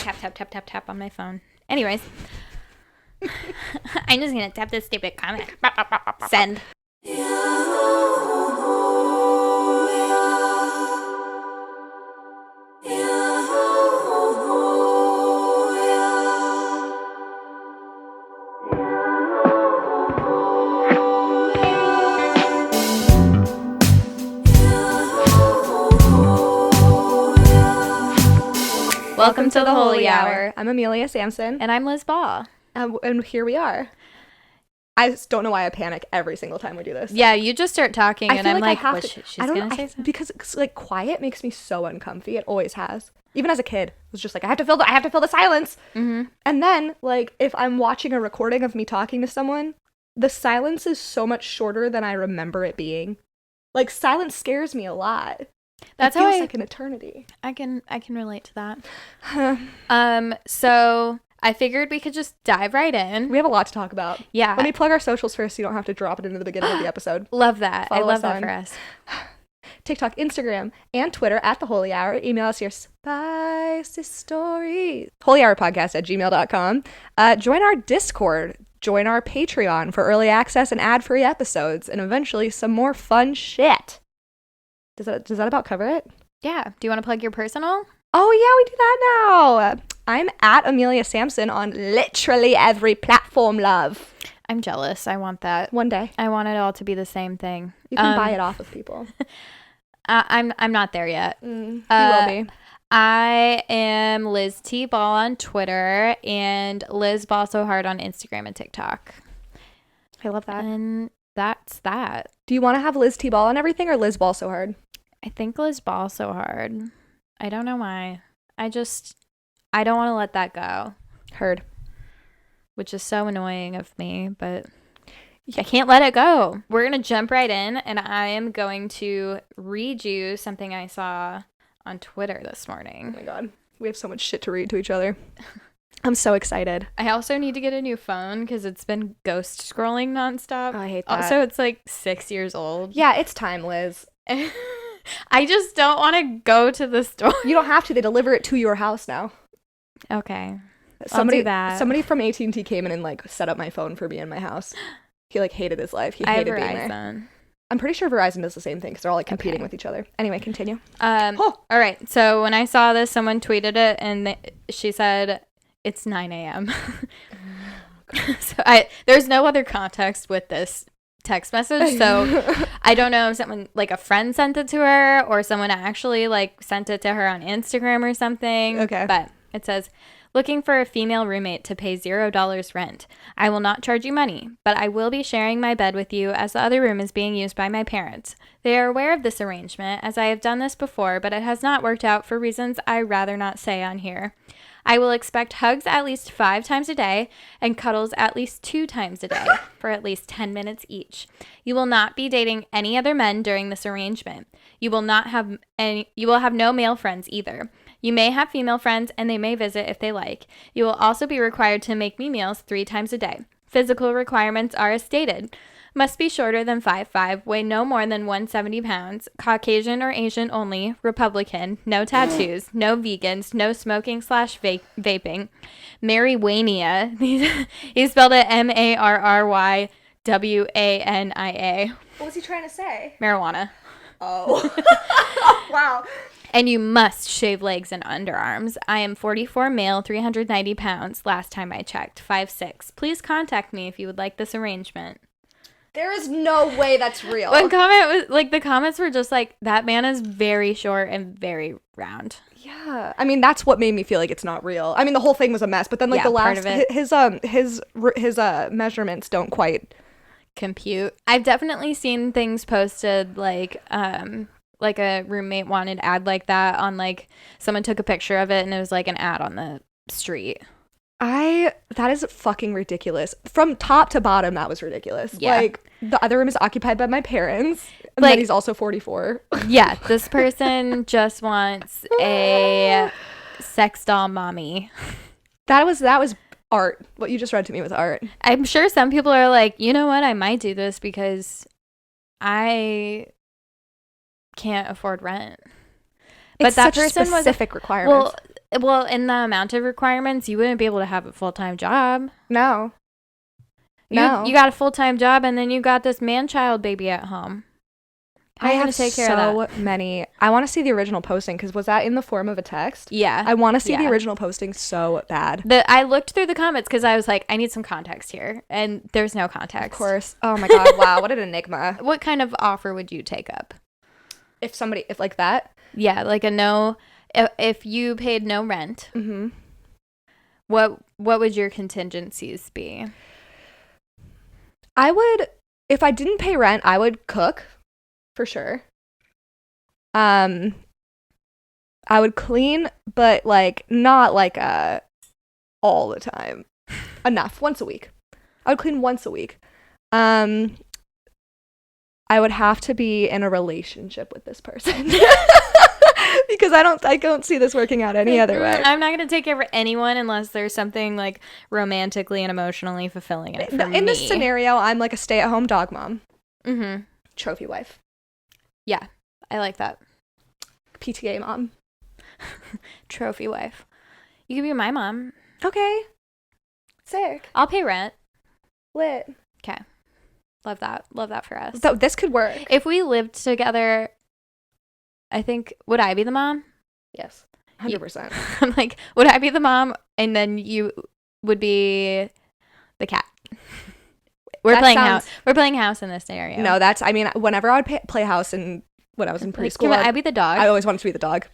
tap, tap, tap, tap, tap on my phone. Anyways. I'm just going to tap this stupid comment. Send. Welcome to the Holy Hour. I'm Amelia Sampson. And I'm Liz Ball. And here we are. I just don't know why I panic every single time we do this. Yeah, you just start talking and I'm like, what, she's going to say something? Because like quiet makes me so uncomfy. It always has. Even as a kid, it was just like, I have to fill the silence. Mm-hmm. And then like if I'm watching a recording of me talking to someone, the silence is so much shorter than I remember it being. Like silence scares me a lot. That's it feels how like an eternity. I can relate to that. So I figured we could just dive right in. We have a lot to talk about. Yeah. Let me plug our socials first so you don't have to drop it into the beginning of the episode. Love that. Follow I love us that on for us. TikTok, Instagram, and Twitter at The Holy Hour. Email us your spicy stories. hoelyhourpodcast@gmail.com. Join our Discord. Join our Patreon for early access and ad-free episodes, and eventually some more fun shit. Does that about cover it? Yeah. Do you want to plug your personal? Oh, yeah, we do that now. I'm at Amelia Sampson on literally every platform, love. I'm jealous. I want that. One day. I want it all to be the same thing. You can buy it off of people. I'm not there yet. You will be. I am Liz T. Ball on Twitter and Liz Ball So Hard on Instagram and TikTok. I love that. And that's that. Do you want to have Liz T. Ball on everything or Liz Ball So Hard? I think Liz Ball So Hard. I don't know why. I don't want to let that go. Heard. Which is so annoying of me, but I can't let it go. We're going to jump right in, and I am going to read you something I saw on Twitter this morning. Oh my god. We have so much shit to read to each other. I'm so excited. I also need to get a new phone because it's been ghost scrolling nonstop. Oh, I hate that. Also, it's like 6 years old. Yeah, it's time, Liz. I just don't want to go to the store. You don't have to. They deliver it to your house now. Okay. I'll do that. Somebody from AT&T came in and like set up my phone for me in my house. He like hated his life. He hated being there. I'm pretty sure Verizon does the same thing because they're all like competing with each other. Anyway, continue. All right. So when I saw this, someone tweeted it and she said it's 9 a.m. So there's no other context with this text message, so I don't know if someone like a friend sent it to her or someone actually like sent it to her on Instagram or something. Okay. But it says, looking for a female roommate to pay $0 rent. I will not charge you money, but I will be sharing my bed with you as the other room is being used by my parents. They are aware of this arrangement as I have done this before, but it has not worked out for reasons I rather not say on here. I will expect hugs at least 5 times a day and cuddles at least 2 times a day for at least 10 minutes each. You will not be dating any other men during this arrangement. You will have no male friends either. You may have female friends and they may visit if they like. You will also be required to make me meals 3 times a day. Physical requirements are as stated. Must be shorter than 5'5", weigh no more than 170 pounds, Caucasian or Asian only, Republican, no tattoos, no vegans, no smoking/vaping, Marijuana, he spelled it Marrywania. What was he trying to say? Marijuana. Oh. Wow. And you must shave legs and underarms. I am 44 male, 390 pounds, last time I checked, 5'6". Please contact me if you would like this arrangement. There is no way that's real. One comment was like, the comments were just like, that man is very short and very round. Yeah. I mean, that's what made me feel like it's not real. I mean, the whole thing was a mess, but then like the last, his measurements don't quite compute. I've definitely seen things posted like a roommate wanted ad like that on like, someone took a picture of it and it was like an ad on the street. That is fucking ridiculous. From top to bottom, that was ridiculous. Yeah. Like, the other room is occupied by my parents, and like, then he's also 44. Yeah, this person just wants a sex doll mommy. That was art. What you just read to me was art. I'm sure some people are like, you know what, I might do this because I can't afford rent. But that person specific requirements. Well, Well, in the amount of requirements, you wouldn't be able to have a full-time job. No. You got a full-time job, and then you got this man-child baby at home. How are you going to take care of that? Many. I want to see the original posting, because was that in the form of a text? Yeah. I want to see the original posting so bad. I looked through the comments because I was like, I need some context here. And there's no context. Of course. Oh my God. Wow. What an enigma. What kind of offer would you take up? If like that? Yeah. Like if you paid no rent, mm-hmm. what would your contingencies be? If I didn't pay rent, I would cook. For sure. I would clean, but like not like all the time. Enough once a week. I would clean once a week. I would have to be in a relationship with this person. Because I don't see this working out any other way. I'm not going to take care of anyone unless there's something like romantically and emotionally fulfilling in it for me. In this scenario, I'm like a stay-at-home dog mom. Mm-hmm. Trophy wife. Yeah, I like that. PTA mom. Trophy wife. You could be my mom. Okay. Sick. I'll pay rent. Lit. Okay. Love that. Love that for us. So this could work. If we lived together, I think, would I be the mom? Yes. 100%. I'm like, would I be the mom? And then you would be the cat. We're playing house in this scenario. No, whenever I would play house when I was in preschool. Can I be the dog? I always wanted to be the dog.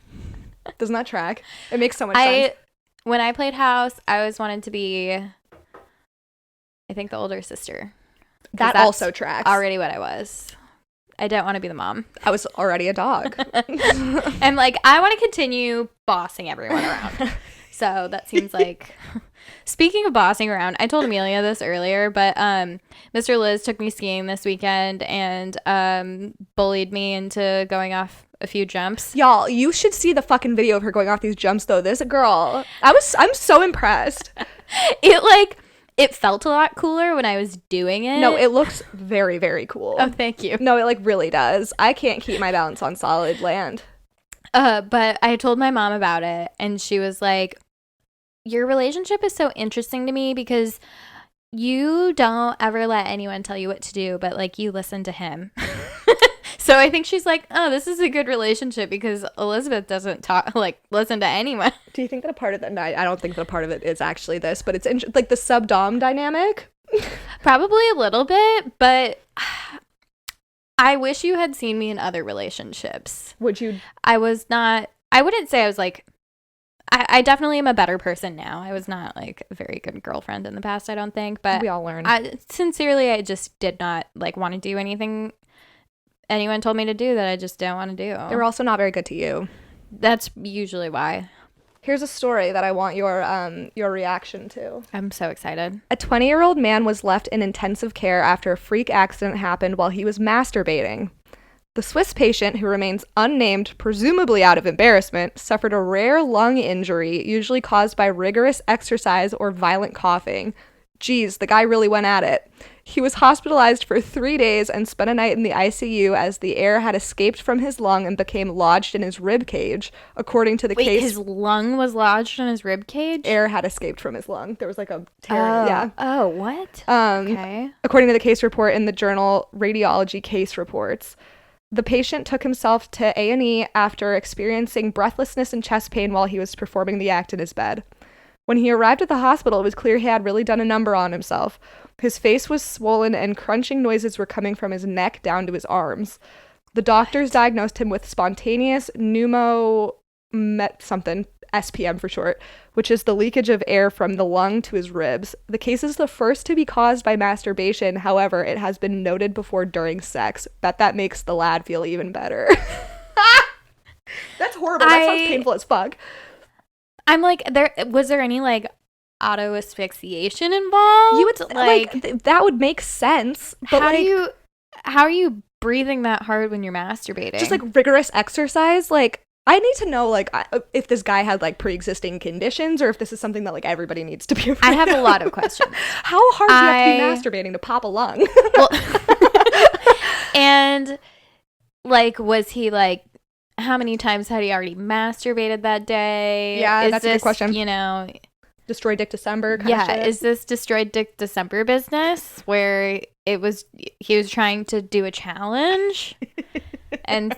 Doesn't that track? It makes so much sense. When I played house, I always wanted to be, I think, the older sister. That also tracks. Already what I was. I don't want to be the mom. I was already a dog. I'm like, I want to continue bossing everyone around. So that seems like... Speaking of bossing around, I told Amelia this earlier, but Mr. Liz took me skiing this weekend and bullied me into going off a few jumps. Y'all, you should see the fucking video of her going off these jumps, though. This girl, I'm so impressed. It felt a lot cooler when I was doing it. No, it looks very, very cool. Oh, thank you. No, it really does. I can't keep my balance on solid land. But I told my mom about it, and she was like, your relationship is so interesting to me because you don't ever let anyone tell you what to do, but like you listen to him. So I think she's like, oh, this is a good relationship because Elizabeth doesn't listen to anyone. Do you think that a part of that? I don't think that a part of it is actually this, but it's like the sub-dom dynamic. Probably a little bit, but I wish you had seen me in other relationships. Would you? I wouldn't say I was like, I definitely am a better person now. I was not like a very good girlfriend in the past, I don't think, but we all learn. I just did not like want to do anything anyone told me to do that I just don't want to do. They were also not very good to you. That's usually why. Here's a story that I want your reaction to. I'm so excited. A 20-year-old man was left in intensive care after a freak accident happened while he was masturbating. The Swiss patient, who remains unnamed, presumably out of embarrassment, suffered a rare lung injury, usually caused by rigorous exercise or violent coughing. Geez, the guy really went at it. He was hospitalized for 3 days and spent a night in the ICU as the air had escaped from his lung and became lodged in his rib cage. According to the case... his lung was lodged in his rib cage? Air had escaped from his lung. There was like a tear. Yeah. Oh, what? Okay. According to the case report in the journal Radiology Case Reports, the patient took himself to A&E after experiencing breathlessness and chest pain while he was performing the act in his bed. When he arrived at the hospital, it was clear he had really done a number on himself. His face was swollen and crunching noises were coming from his neck down to his arms. The doctors diagnosed him with spontaneous SPM for short, which is the leakage of air from the lung to his ribs. The case is the first to be caused by masturbation. However, it has been noted before during sex. Bet that makes the lad feel even better. That's horrible. That sounds painful as fuck. I'm like, was there any like auto asphyxiation involved? You would like that would make sense. But how are you breathing that hard when you're masturbating? Just like rigorous exercise. Like I need to know like if this guy had like pre-existing conditions or if this is something that like everybody needs to be afraid I have a lot of questions. How hard do you have to be masturbating to pop a lung? Well, and like was he like how many times had he already masturbated that day? Yeah, that's a good question. You know, Destroy Dick December kind of shit. is this Destroy Dick December business where he was trying to do a challenge and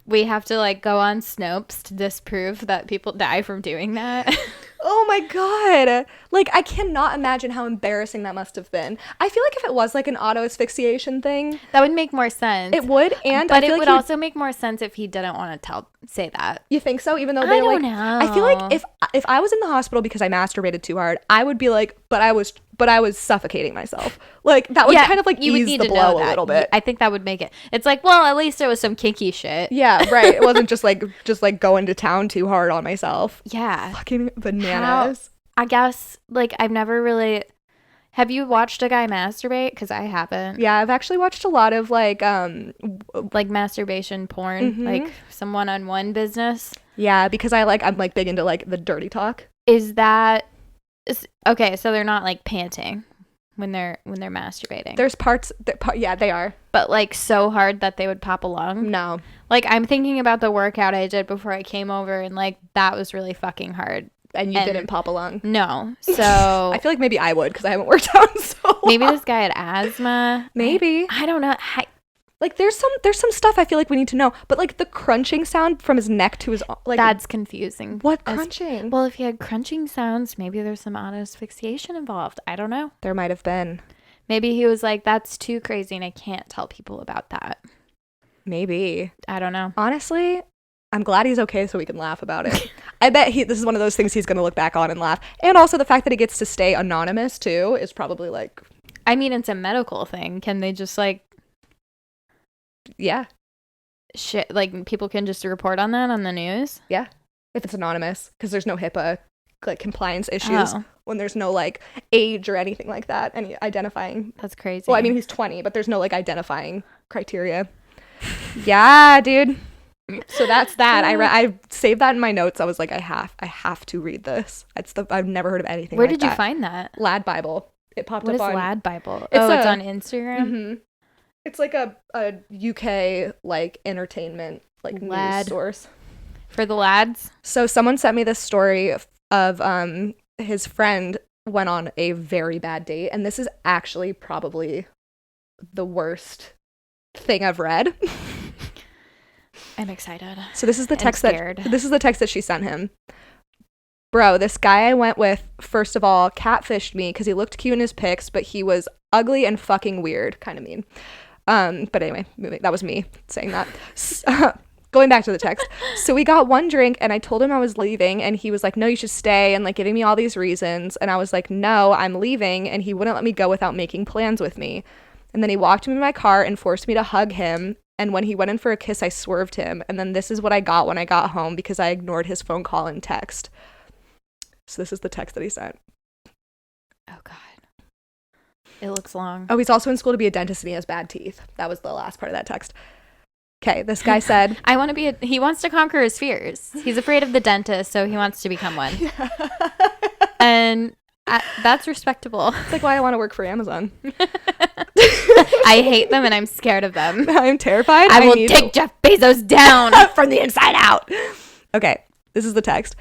we have to like go on Snopes to disprove that people die from doing that? Oh my god. Like, I cannot imagine how embarrassing that must have been. I feel like if it was like an auto asphyxiation thing, that would make more sense. it would, and but I feel it would like also make more sense if he didn't want to say that. You think so? Even though they don't like, know. I feel like if I was in the hospital because I masturbated too hard, I would be like, but I was suffocating myself. Like, that would kind of like you would ease need the to blow know a that. little bit. I think that would make it. It's like, well, at least it was some kinky shit. Yeah, right. It wasn't just like going to town too hard on myself. Yeah. Fucking bananas. I guess, like, I've never really... Have you watched a guy masturbate? Because I haven't. Yeah, I've actually watched a lot of, like masturbation porn. Like, some one-on-one business. Yeah, because I'm, like, big into, like, the dirty talk. Is that... Okay, so they're not, like, panting when they're masturbating. There's parts... yeah, they are. But, like, so hard that they would pop a lung? No. Like, I'm thinking about the workout I did before I came over, and, like, that was really fucking hard. And you didn't pop a lung? No. So... I feel like maybe I would, because I haven't worked out in so long. Maybe this guy had asthma. Maybe. I don't know. Like, there's some stuff I feel like we need to know. But, like, the crunching sound from his neck to his... like, that's confusing. What crunching? Well, if he had crunching sounds, maybe there's some auto asphyxiation involved. I don't know. There might have been. Maybe he was like, that's too crazy and I can't tell people about that. Maybe. I don't know. Honestly, I'm glad he's okay so we can laugh about it. I bet this is one of those things he's going to look back on and laugh. And also the fact that he gets to stay anonymous, too, is probably, like... I mean, it's a medical thing. Can they just, like... Yeah. Shit, like, people can just report on that on the news? Yeah. If it's anonymous. Because there's no HIPAA, like, compliance issues. When there's no, like, age or anything like that. Any identifying. That's crazy. Well, I mean, he's 20, but there's no, like, identifying criteria. Yeah, dude. So that's that. I saved that in my notes. I was like, I have to read this. I've never heard of anything Where like that. did you find that? Lad Bible. It popped up on... What is Lad Bible? It's it's on Instagram? Mm-hmm. It's like a UK, like, entertainment, like, news source. For the lads? So someone sent me this story of his friend went on a very bad date. And this is actually probably the worst thing I've read. I'm excited. So this is the text that she sent him. Bro, this guy I went with, first of all, catfished me because he looked cute in his pics, but he was ugly and fucking weird. Kind of mean. But anyway, that was me saying that. Going back to the text. So we got one drink and I told him I was leaving and he was like, no, you should stay, and like giving me all these reasons. And I was like, no, I'm leaving. And he wouldn't let me go without making plans with me. And then he walked me to my car and forced me to hug him. And when he went in for a kiss, I swerved him. And then this is what I got when I got home because I ignored his phone call and text. So this is the text that he sent. Oh, God. It looks long. Oh, he's also in school to be a dentist and he has bad teeth. That was the last part of that text. Okay, this guy said... he wants to conquer his fears. He's afraid of the dentist, so he wants to become one. Yeah. And that's respectable. It's like why I want to work for Amazon. I hate them and I'm scared of them. I'm terrified. I will take Jeff Bezos down from the inside out. Okay, this is the text.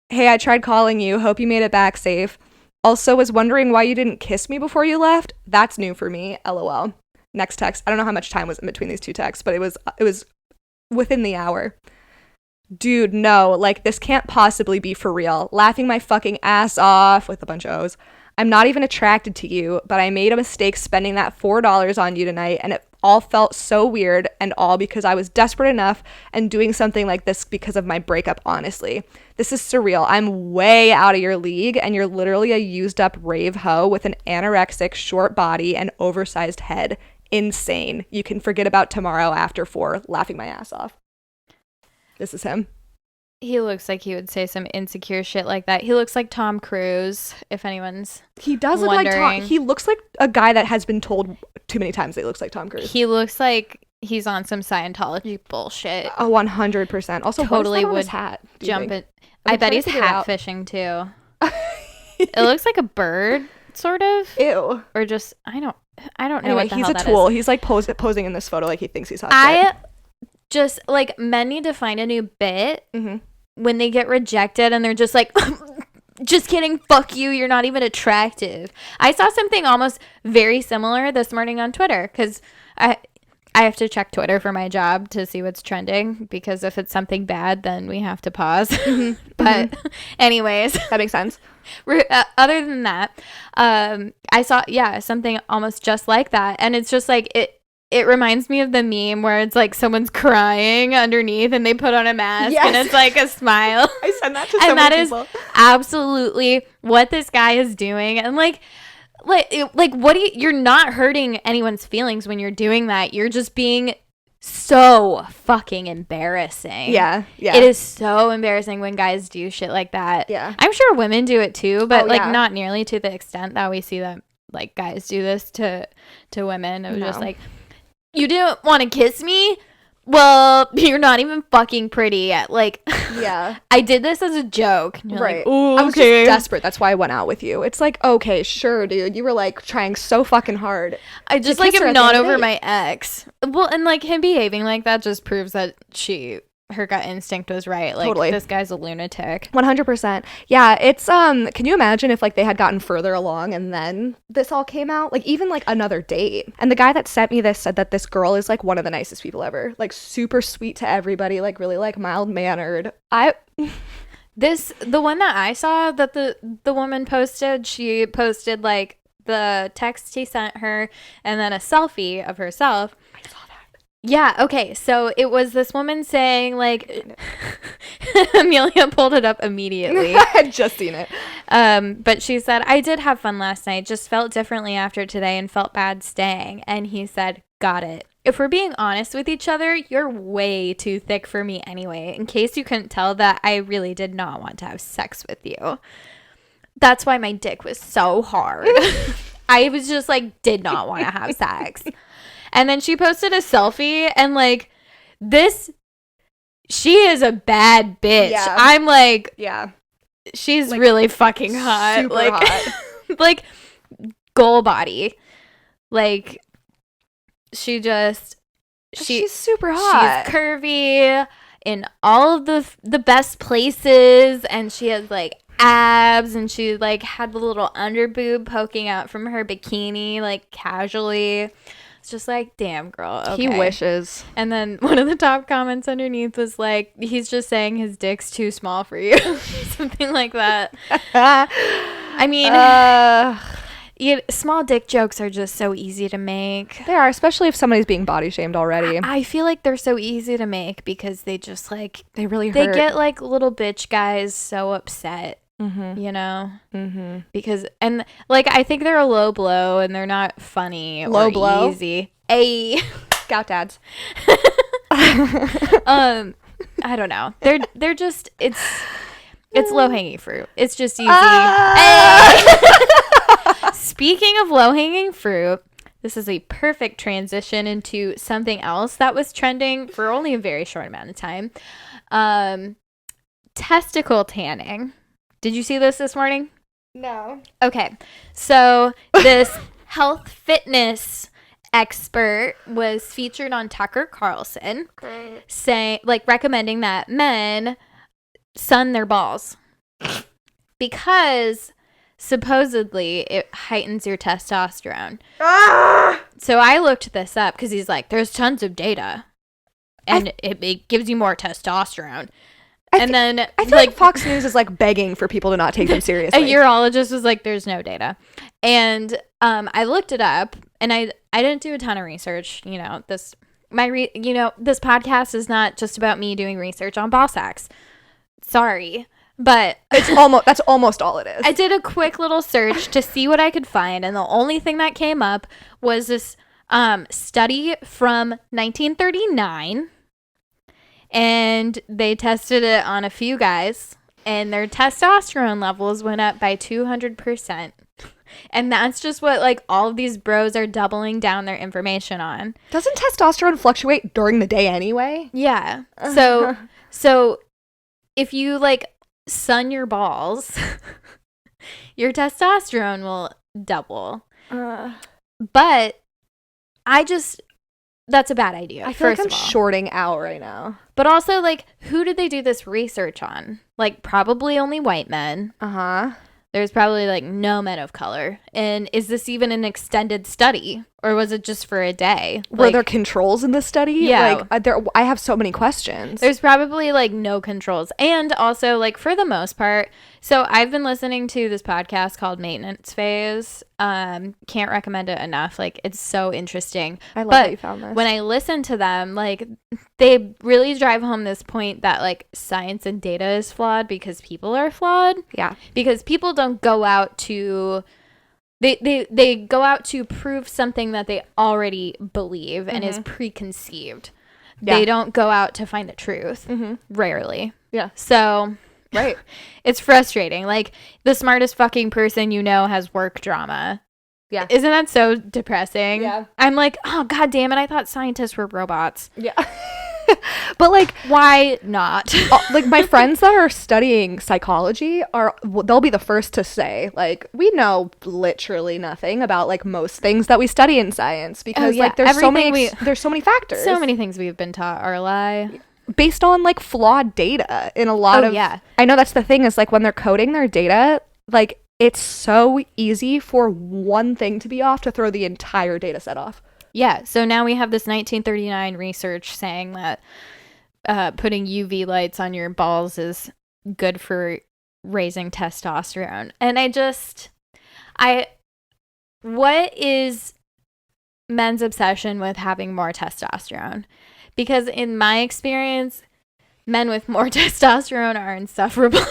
Hey, I tried calling you. Hope you made it back safe. Also was wondering why you didn't kiss me before you left. That's new for me. LOL. Next text. I don't know how much time was in between these two texts, but it was within the hour. Dude, no, like this can't possibly be for real. Laughing my fucking ass off with a bunch of O's. I'm not even attracted to you, but I made a mistake spending that $4 on you tonight, and it all felt so weird, and all because I was desperate enough and doing something like this because of my breakup, honestly. This is surreal. I'm way out of your league, and you're literally a used up rave hoe with an anorexic, short body and oversized head. Insane. You can forget about tomorrow after 4, laughing my ass off. This is him. He looks like he would say some insecure shit like that. He looks like Tom Cruise, if anyone's He does look wondering. like Tom. He looks like a guy that has been told too many times that he looks like Tom Cruise. He looks like he's on some Scientology bullshit. 100%. Also, totally what would is that on his hat, jump it. I bet he's hat fishing too. It looks like a bird, sort of. Ew. Or just I don't know. Anyway, what the he's hell a that tool. is. He's like posing in this photo like he thinks he's hot. just like men need to find a new bit Mm-hmm. when they get rejected and they're just like, just kidding, fuck you, you're not even attractive. I saw something almost very similar this morning on Twitter because I have to check Twitter for my job to see what's trending because if it's something bad, then we have to pause. Mm-hmm. But anyways, That makes sense. Other than that, I saw, something almost just like that. And it's just like, it reminds me of the meme where it's like someone's crying underneath and they put on a mask and it's like a smile. I send that to so many people. And that is absolutely what this guy is doing. And like what do you're not hurting anyone's feelings when you're doing that. You're just being so fucking embarrassing. Yeah. It is so embarrassing when guys do shit like that. Yeah. I'm sure women do it too, but not nearly to the extent that we see that like guys do this to women. It was just like, you didn't want to kiss me? Well, you're not even fucking pretty yet. Like, yeah. I did this as a joke. Right. Like, ooh, I was just desperate. That's why I went out with you. It's like, okay, sure, dude. You were like trying so fucking hard. I just like am not over my ex. Well, and like him behaving like that just proves that her gut instinct was right. Like, totally. This guy's a lunatic. 100%. Yeah, it's can you imagine if like they had gotten further along and then this all came out? Like even like another date. And the guy that sent me this said that this girl is like one of the nicest people ever. Like super sweet to everybody, like really like mild-mannered. The one that I saw that the woman posted, she posted like the text he sent her and then a selfie of herself. I saw that. Yeah, okay, so it was this woman saying, like, Amelia pulled it up immediately. I had just seen it. But she said, I did have fun last night, just felt differently after today and felt bad staying. And he said, got it. If we're being honest with each other, you're way too thick for me anyway, in case you couldn't tell that I really did not want to have sex with you. That's why my dick was so hard. I was just like, did not want to have sex. And then she posted a selfie and like she is a bad bitch. Yeah. I'm like, yeah, she's like, really fucking hot. Super like, hot. like goal body. Like she's super hot. She's curvy in all of the best places and she has like abs and she like had the little under boob poking out from her bikini like casually. It's just like, damn, girl. Okay. He wishes. And then one of the top comments underneath was like, he's just saying his dick's too small for you. Something like that. I mean, small dick jokes are just so easy to make. They are, especially if somebody's being body shamed already. I feel like they're so easy to make because they just like, they really hurt. They get like little bitch guys so upset. Mm-hmm. You know, because and like I think they're a low blow and they're not funny low or blow easy. Scout dads. I don't know. They're just it's low hanging fruit. It's just easy. Speaking of low hanging fruit, this is a perfect transition into something else that was trending for only a very short amount of time. Testicle tanning. Did you see this morning? No. Okay. So this health fitness expert was featured on Tucker Carlson recommending that men sun their balls because supposedly it heightens your testosterone. So I looked this up because he's like, there's tons of data and it gives you more testosterone. I feel like Fox News is like begging for people to not take them seriously. A urologist was like, there's no data. And I looked it up and I didn't do a ton of research. You know, this podcast is not just about me doing research on ball sacks. Sorry. But that's almost all it is. I did a quick little search to see what I could find. And the only thing that came up was this study from 1939. And they tested it on a few guys, and their testosterone levels went up by 200%. And that's just what, like, all of these bros are doubling down their information on. Doesn't testosterone fluctuate during the day anyway? Yeah. So if you, like, sun your balls, your testosterone will double. But I just that's a bad idea. I feel first like I'm of all. shorting out right now. But also, like, who did they do this research on? Like, probably only white men. Uh-huh. There's probably, like, no men of color. And is this even an extended study? Or was it just for a day? Were like, there controls in the study? Yeah. Like, I have so many questions. There's probably, like, no controls. And also, like, for the most part, so I've been listening to this podcast called Maintenance Phase. Can't recommend it enough. Like, it's so interesting. I love that you found this. When I listen to them, like, they really drive home this point that, like, science and data is flawed because people are flawed. Yeah. Because people don't go out to... They go out to prove something that they already believe and is preconceived. Yeah. They don't go out to find the truth. Rarely. Yeah. So... Right. It's frustrating. Like, the smartest fucking person you know has work drama. Yeah. Isn't that so depressing? Yeah. I'm like, oh, god damn it. I thought scientists were robots. Yeah. But, like, why not? Like, my friends that are studying psychology they'll be the first to say, like, we know literally nothing about, like, most things that we study in science because, like, there's so many factors. So many things we've been taught are a lie. Based on, like, flawed data in a lot of... Yeah. I know that's the thing is, like, when they're coding their data, like, it's so easy for one thing to be off to throw the entire data set off. Yeah. So now we have this 1939 research saying that putting UV lights on your balls is good for raising testosterone. And what is men's obsession with having more testosterone? Because in my experience, men with more testosterone are insufferable.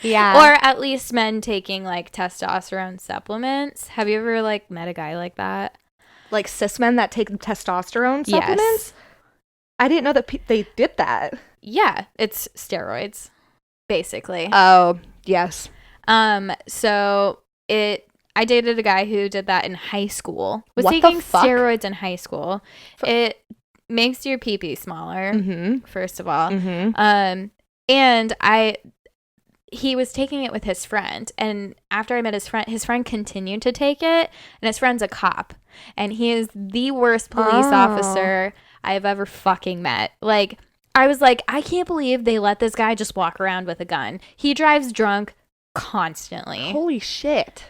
Yeah. Or at least men taking, like, testosterone supplements. Have you ever, like, met a guy like that? Like cis men that take testosterone supplements? Yes. I didn't know that they did that. Yeah. It's steroids, basically. Oh, yes. So I dated a guy who did that in high school. Was What taking the fuck? steroids in high school. It makes your pee-pee smaller, first of all. And he was taking it with his friend, and after I met his friend continued to take it, and his friend's a cop, and he is the worst police officer I've ever fucking met. Like, I was like, I can't believe they let this guy just walk around with a gun. He drives drunk constantly. Holy shit.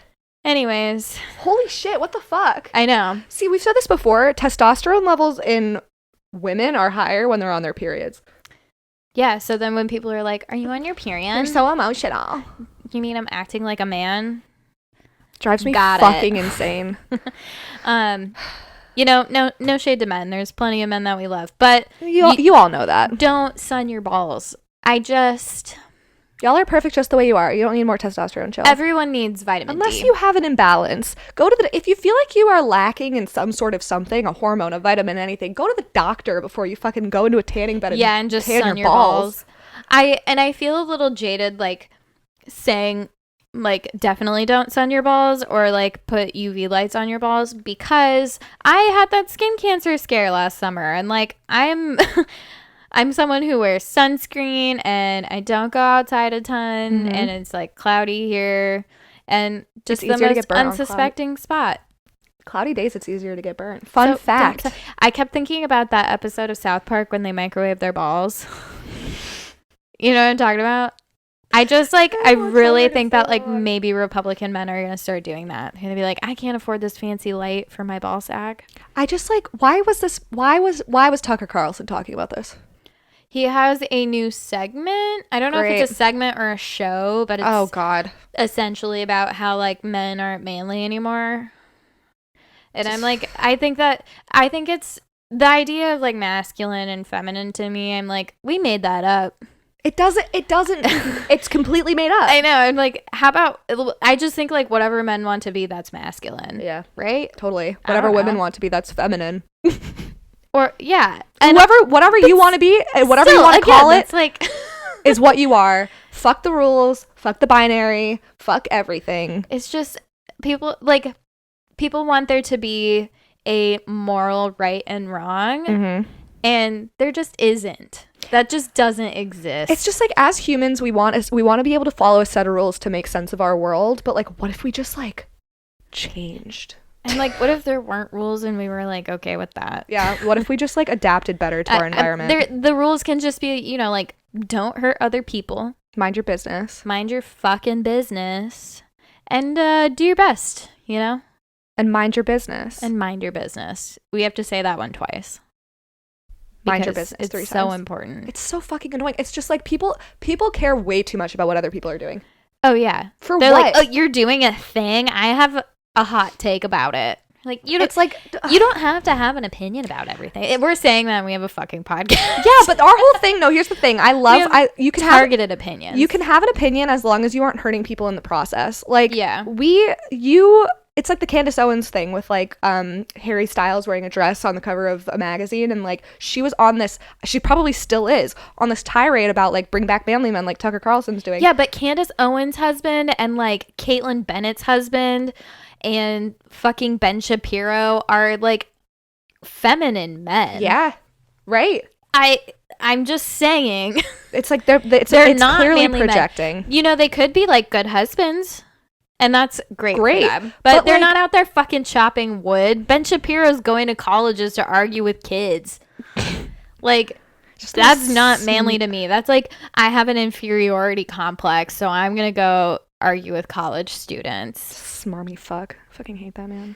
Anyways. Holy shit, what the fuck? I know. See, we've said this before. Testosterone levels in women are higher when they're on their periods. Yeah, so then when people are like, are you on your period? You're so emotional. You mean I'm acting like a man? Drives me fucking insane. You know, no shade to men. There's plenty of men that we love. But you all know that. Don't sun your balls. Y'all are perfect just the way you are. You don't need more testosterone, chill. Everyone needs vitamin Unless D. you have an imbalance. If you feel like you are lacking in some sort of something, a hormone, a vitamin, anything, go to the doctor before you fucking go into a tanning bed and just sun your balls. I feel a little jaded, like, saying, like, definitely don't sun your balls or, like, put UV lights on your balls, because I had that skin cancer scare last summer, and, like, I'm someone who wears sunscreen, and I don't go outside a ton, and it's, like, cloudy here, and just the most unsuspecting spot. Cloudy days, it's easier to get burnt. Fun fact. I kept thinking about that episode of South Park when they microwave their balls. You know what I'm talking about? I really think that, like, maybe Republican men are going to start doing that. They're going to be like, I can't afford this fancy light for my ball sack. I just, like, why was Tucker Carlson talking about this? He has a new segment. I don't know if it's a segment or a show, but it's essentially about how, like, men aren't manly anymore. And I'm like, I think it's the idea of, like, masculine and feminine to me. I'm like, we made that up. It doesn't, it's completely made up. I know. I'm like, how about, I just think, like, whatever men want to be, that's masculine. Yeah. Right? Totally. Whatever women want to be, that's feminine. Or, yeah. And whatever you want to be, and whatever you want to call it, like is what you are. Fuck the rules. Fuck the binary. Fuck everything. It's just, people want there to be a moral right and wrong. And there just isn't. That just doesn't exist. It's just like, as humans, we want to be able to follow a set of rules to make sense of our world. But, like, what if we just, like, changed? And like, what if there weren't rules and we were like okay with that? Yeah. What if we just like adapted better to our environment? The rules can just be, you know, like, don't hurt other people. Mind your business. Mind your fucking business. And do your best, you know? And mind your business. And mind your business. We have to say that one twice. Mind your business. It's so important. It's so fucking annoying. It's just like people care way too much about what other people are doing. Oh, yeah. They're what? Like, oh, you're doing a thing? I have a hot take about it. Like, you don't, it's like, you don't have to have an opinion about everything. We're saying that we have a fucking podcast. Yeah, but our whole thing, no, here's the thing. You can targeted opinions. You can have an opinion as long as you aren't hurting people in the process. Like, yeah. It's like the Candace Owens thing with like Harry Styles wearing a dress on the cover of a magazine, and like she was on this, she probably still is on this tirade about like bring back manly men like Tucker Carlson's doing. Yeah, but Candace Owens' husband and like Caitlyn Bennett's husband and fucking Ben Shapiro are like feminine men. Yeah, right. I'm just saying. It's like they're not clearly projecting. Men. You know, they could be like good husbands. And that's great for them. But they're like, not out there fucking chopping wood. Ben Shapiro's going to colleges to argue with kids. Like, that's not manly to me. That's like, I have an inferiority complex, so I'm going to go argue with college students. Smarmy fuck. Fucking hate that man.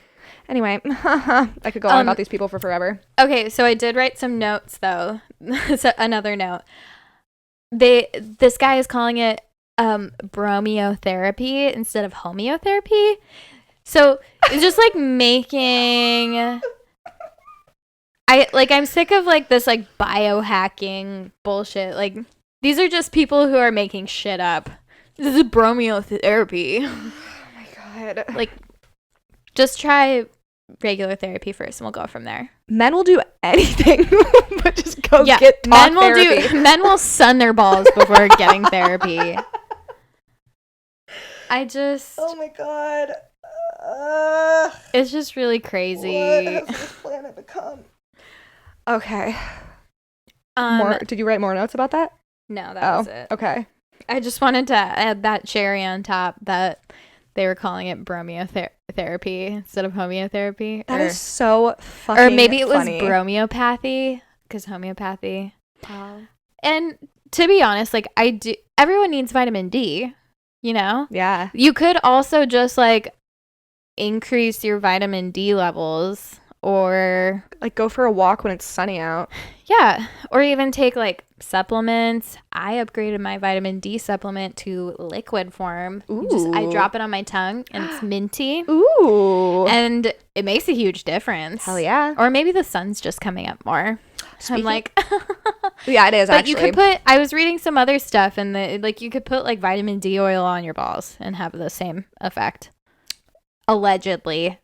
Anyway, I could go on about these people for forever. Okay, so I did write some notes, though. So another note. This guy is calling it bromiotherapy instead of homeotherapy. So it's just like making I'm sick of like this like biohacking bullshit. Like, these are just people who are making shit up. This is bromiotherapy. Oh my god. Like, just try regular therapy first and we'll go from there. Men will do anything but just go get talk therapy. Men will sun their balls before getting therapy. Oh my god. It's just really crazy. What has this planet become? Okay. Did you write more notes about that? No, that was it. Okay. I just wanted to add that cherry on top that they were calling it bromiotherapy instead of homeotherapy. That is so fucking Or maybe it was funny. bromiopathy, because homeopathy. Wow. And to be honest, like, everyone needs vitamin D, you know? Yeah. You could also just like increase your vitamin D levels, or like go for a walk when it's sunny out. Yeah, or even take like supplements. I upgraded my vitamin D supplement to liquid form. Ooh. I drop it on my tongue and it's minty. Ooh. And it makes a huge difference. Hell yeah. Or maybe the sun's just coming up more. I'm like yeah, it is. But actually, you could put, I was reading some other stuff, and you could put like vitamin D oil on your balls and have the same effect. Allegedly.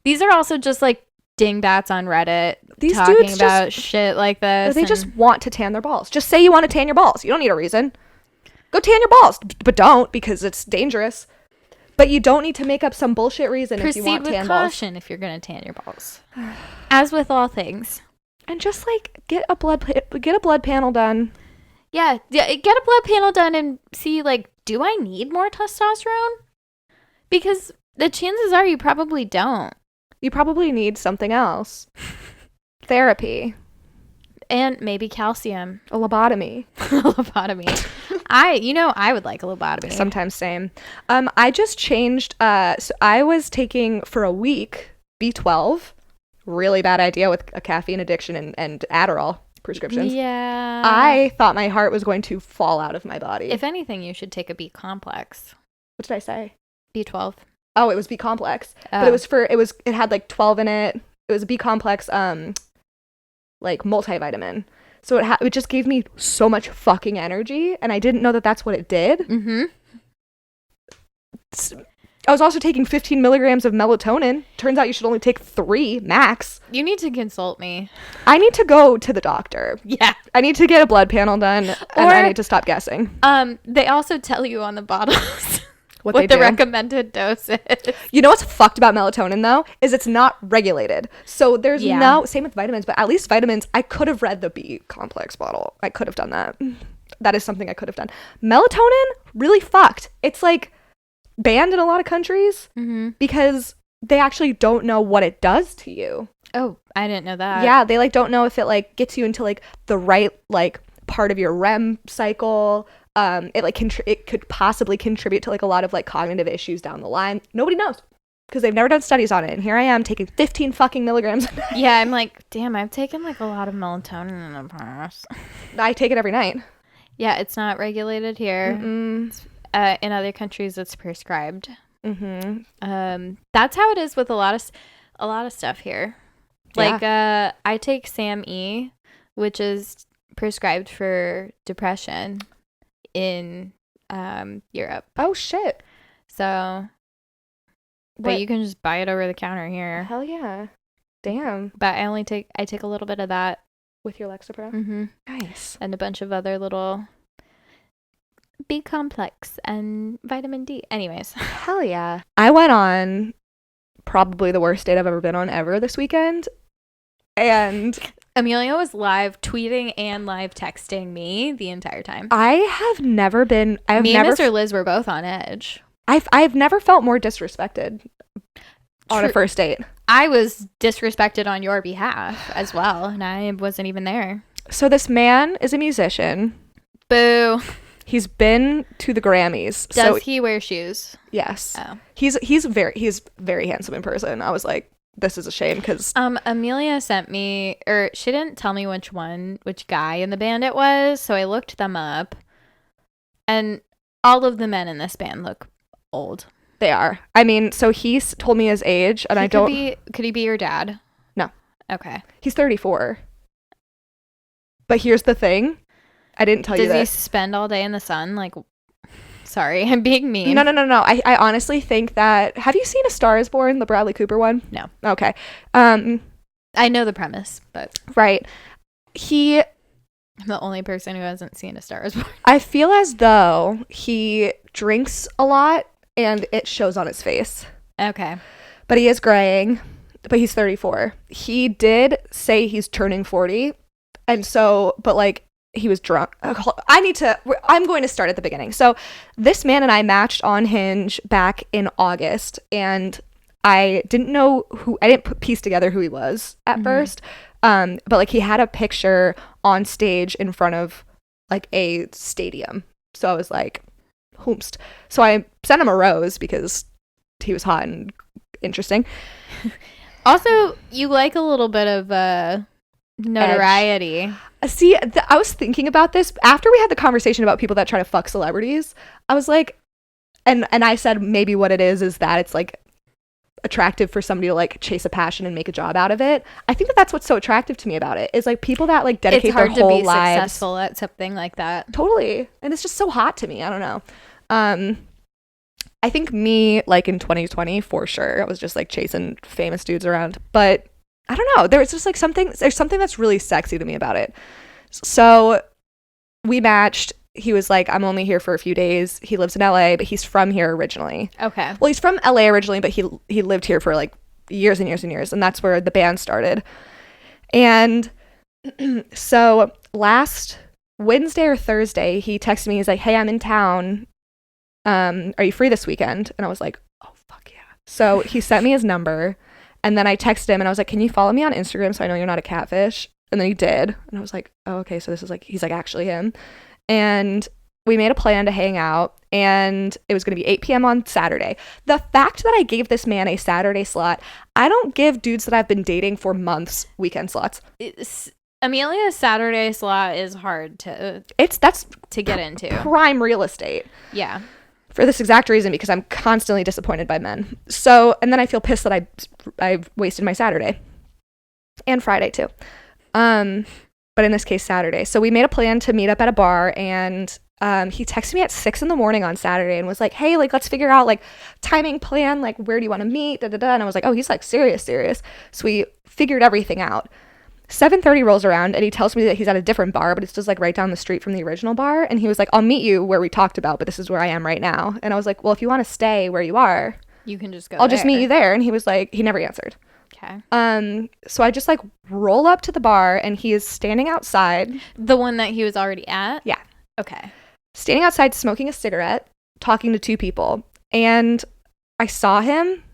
These are also just like dingbats on Reddit talking about shit like this. They just want to tan their balls. Just say you want to tan your balls. You don't need a reason. Go tan your balls, but don't, because it's dangerous. But you don't need to make up some bullshit reason if you want tan balls. Proceed with caution if you're going to tan your balls. As with all things. And just like get a blood panel done. Yeah, get a blood panel done and see, like, do I need more testosterone? Because the chances are you probably don't. You probably need something else. Therapy. And maybe calcium. A lobotomy. Lobotomy. I would like a lobotomy. Sometimes same. I just changed. So I was taking for a week B12. Really bad idea with a caffeine addiction and Adderall prescriptions. Yeah. I thought my heart was going to fall out of my body. If anything, you should take a B complex. What did I say? B12. Oh, it was B complex. But it had like 12 in it. It was a B complex like multivitamin. So it just gave me so much fucking energy, and I didn't know that that's what it did. Mhm. I was also taking 15 milligrams of melatonin. Turns out you should only take 3 max. You need to consult me. I need to go to the doctor. Yeah. I need to get a blood panel done, and I need to stop guessing. They also tell you on the bottles what they the do. recommended dose is. You know what's fucked about melatonin, though? Is it's not regulated. So there's same with vitamins, but at least vitamins, I could have read the B complex bottle. I could have done that. That is something I could have done. Melatonin, really fucked. It's like banned in a lot of countries because they actually don't know what it does to you. Oh, I didn't know that. Yeah, they like don't know if it like gets you into like the right like part of your REM cycle. It like it could possibly contribute to like a lot of like cognitive issues down the line. Nobody knows because they've never done studies on it. And here I am taking 15 fucking milligrams. Yeah, I'm like, damn, I've taken like a lot of melatonin in the past. I take it every night. Yeah, it's not regulated here. In other countries, it's prescribed. That's how it is with a lot of stuff here. Like, I take SAM-E, which is prescribed for depression in Europe. Oh shit! So, but you can just buy it over the counter here. Hell yeah! Damn. But I take a little bit of that with your Lexapro. Nice. And a bunch of other little B complex and vitamin D. Anyways. Hell yeah! I went on probably the worst date I've ever been on ever this weekend. And Amelia was live tweeting and live texting me the entire time. I have never been. Me and Mr. Liz were both on edge. I've never felt more disrespected on a first date. I was disrespected on your behalf as well, and I wasn't even there. So this man is a musician. Boo. He's been to the Grammys. Does he wear shoes? Yes. Oh. He's very handsome in person. I was like, this is a shame because Amelia sent me, or she didn't tell me which guy in the band it was, so I looked them up, and all of the men in this band look old. They are. I mean, so he's told me his age, and could he be your dad? No. Okay. He's 34. But here's the thing. I didn't tell you this. Does he spend all day in the sun? Like, sorry, I'm being mean. No. I honestly think that... Have you seen A Star Is Born, the Bradley Cooper one? No. Okay. I know the premise, but... Right. I'm the only person who hasn't seen A Star Is Born. I feel as though he drinks a lot and it shows on his face. Okay. But he is graying, but he's 34. He did say he's turning 40. And so, but like... He was drunk. I'm going to start at the beginning. So this man and I matched on Hinge back in August, and I didn't piece together who he was at first. But like he had a picture on stage in front of like a stadium. So I was like, hoomst. So I sent him a rose because he was hot and interesting. Also, you like a little bit of notoriety. See, I was thinking about this after we had the conversation about people that try to fuck celebrities. I was like, and I said maybe what it is that it's like attractive for somebody to like chase a passion and make a job out of it. I think that's what's so attractive to me about it is like people that like dedicate their whole lives. It's hard to be successful at something like that. Totally. And it's just so hot to me. I don't know. I think me like in 2020 for sure I was just like chasing famous dudes around, but I don't know. There's just like there's something that's really sexy to me about it. So we matched. He was like, I'm only here for a few days. He lives in LA, but he's from here originally. Okay. Well, he's from LA originally, but he lived here for like years and years and years. And that's where the band started. And so last Wednesday or Thursday, he texted me. He's like, hey, I'm in town. Are you free this weekend? And I was like, oh, fuck yeah. So he sent me his number. And then I texted him and I was like, can you follow me on Instagram so I know you're not a catfish? And then he did. And I was like, oh, okay. So this is like, he's like actually him. And we made a plan to hang out and it was going to be 8 p.m. on Saturday. The fact that I gave this man a Saturday slot, I don't give dudes that I've been dating for months weekend slots. Amelia's Saturday slot is hard to get into. Prime real estate. Yeah. For this exact reason, because I'm constantly disappointed by men. So, and then I feel pissed that I've wasted my Saturday and Friday too. But in this case, Saturday. So we made a plan to meet up at a bar, and he texted me at 6 a.m. on Saturday and was like, hey, like, let's figure out like timing plan. Like, where do you want to meet? Da, da, da. And I was like, oh, he's like serious. So we figured everything out. 7:30 rolls around and he tells me that he's at a different bar, but it's just like right down the street from the original bar. And he was like, I'll meet you where we talked about, but this is where I am right now. And I was like, well, if you want to stay where you are, you can just go I'll just meet you there. And he was like, he never answered. Okay. So I just like roll up to the bar and he is standing outside. The one that he was already at? Yeah. Okay. Standing outside smoking a cigarette, talking to two people. And I saw him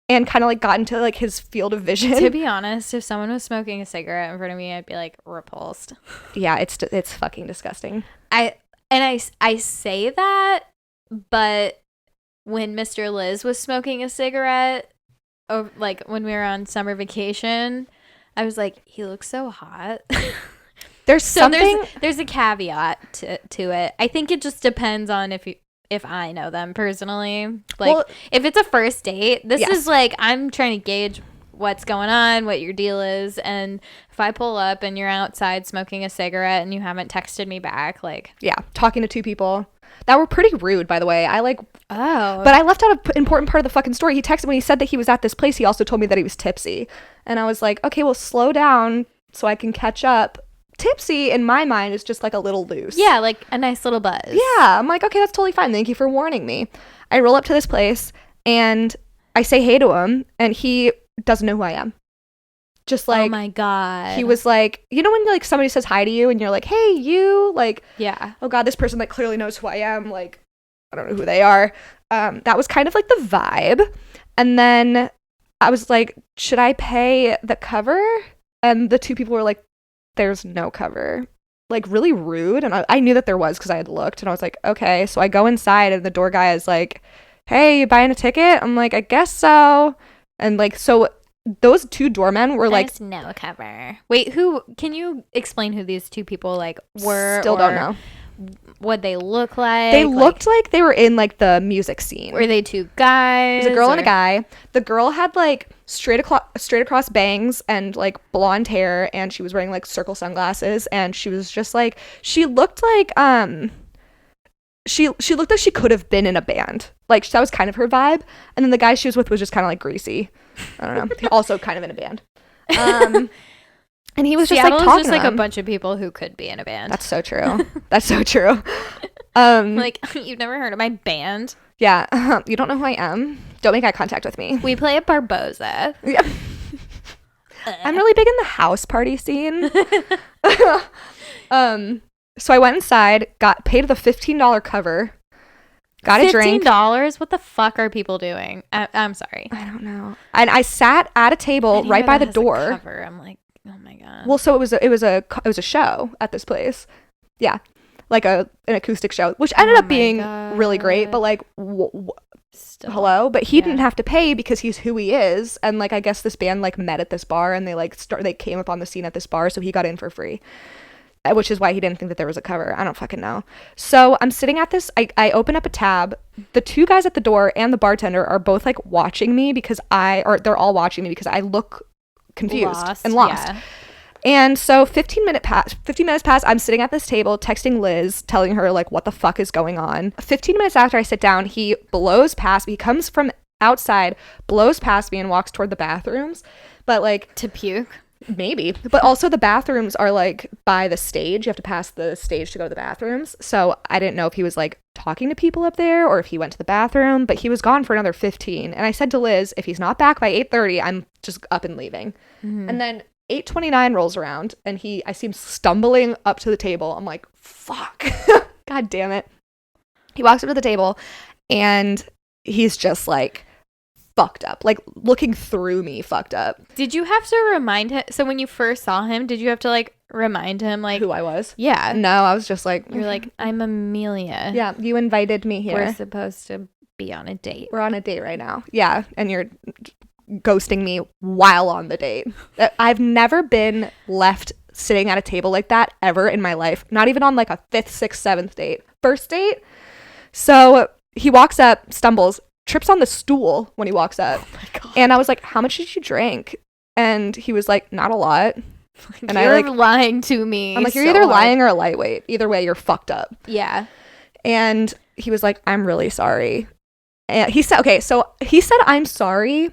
and kind of like got into like his field of vision. To be honest, if someone was smoking a cigarette in front of me, I'd be like repulsed. Yeah, it's fucking disgusting. I say that, but when Mr. Liz was smoking a cigarette, or like when we were on summer vacation, I was like, he looks so hot. There's something. There's a caveat to it. I think it just depends on if I know them personally. Like, well, if it's a first date, this is like, I'm trying to gauge what's going on, what your deal is, and if I pull up and you're outside smoking a cigarette and you haven't texted me back, like, yeah, talking to two people that were pretty rude, by the way. But I left out an important part of the fucking story. He texted when he said that he was at this place. He also told me that he was tipsy, and I was like, okay, well, slow down so I can catch up. Tipsy in my mind is just like a little loose. Yeah, like a nice little buzz. Yeah, I'm like, okay, that's totally fine. Thank you for warning me. I roll up to this place and I say hey to him, and he doesn't know who I am. Just like, oh my God. He was like, you know when like somebody says hi to you and you're like, hey, you, like, yeah, oh God, this person like clearly knows who I am. Like, I don't know who they are. That was kind of like the vibe. And then I was like, should I pay the cover? And the two people were like, there's no cover. Like, really rude. And I knew that there was because I had looked, and I was like, okay. So I go inside and the door guy is like, hey, you buying a ticket? I'm like, I guess so. And like, so those two doormen were like, there's no cover. Wait, who, can you explain who these two people like were? Still don't know. What they look like? They looked like they were in like the music scene. Were they two guys? It was a girl and a guy. The girl had like straight across bangs and like blonde hair, and she was wearing like circle sunglasses, and she was just like, she looked like she looked like she could have been in a band. Like, that was kind of her vibe. And then the guy she was with was just kind of like greasy. I don't know. Also kind of in a band. And he was Seattle's just like talking like to them. a bunch of people who could be in a band. That's so true. That's so true. Like, you've never heard of my band? Yeah. You don't know who I am? Don't make eye contact with me. We play at Barboza. Yeah. I'm really big in the house party scene. So I went inside, paid the $15 cover, got a drink. $15? What the fuck are people doing? I'm sorry. I don't know. And I sat at a table right by the door. Cover. I'm like, oh my God. Well, so it was a show at this place. Yeah. Like an acoustic show, which ended up being really great, but like, hello? But he didn't have to pay because he's who he is. And like, I guess this band like met at this bar, and they came up on the scene at this bar, so he got in for free. Which is why he didn't think that there was a cover. I don't fucking know. So I'm sitting at this, I open up a tab. The two guys at the door and the bartender are both like watching me they're all watching me because I look confused and lost. Yeah. And so 15 minutes pass, I'm sitting at this table texting Liz, telling her like what the fuck is going on. 15 minutes after I sit down, he blows past me. He comes from outside, blows past me, and walks toward the bathrooms. But like, to puke? Maybe. But also the bathrooms are like by the stage. You have to pass the stage to go to the bathrooms. So I didn't know if he was like talking to people up there or if he went to the bathroom, but he was gone for another 15. And I said to Liz, if he's not back by 8:30, I'm just up and leaving. Mm-hmm. And then 8:29 rolls around, and I see him stumbling up to the table. I'm like, fuck. God damn it. He walks up to the table, and he's just like fucked up, like looking through me fucked up. Did you have to remind him? So when you first saw him, did you have to like remind him like who I was? Yeah. No, I was just like, you're like, I'm Amelia. Yeah, you invited me here. We're supposed to be on a date. We're on a date right now. Yeah, and you're ghosting me while on the date. I've never been left sitting at a table like that ever in my life. Not even on like a 5th, 6th, 7th date. First date. So he walks up, stumbles, trips on the stool when he walks up. Oh my God. And I was like, how much did you drink? And he was like, not a lot. And you're like lying to me. I'm like, you're either lying or a lightweight. Either way, you're fucked up. Yeah. And he was like, I'm really sorry. And he said, okay, so he said, I'm sorry.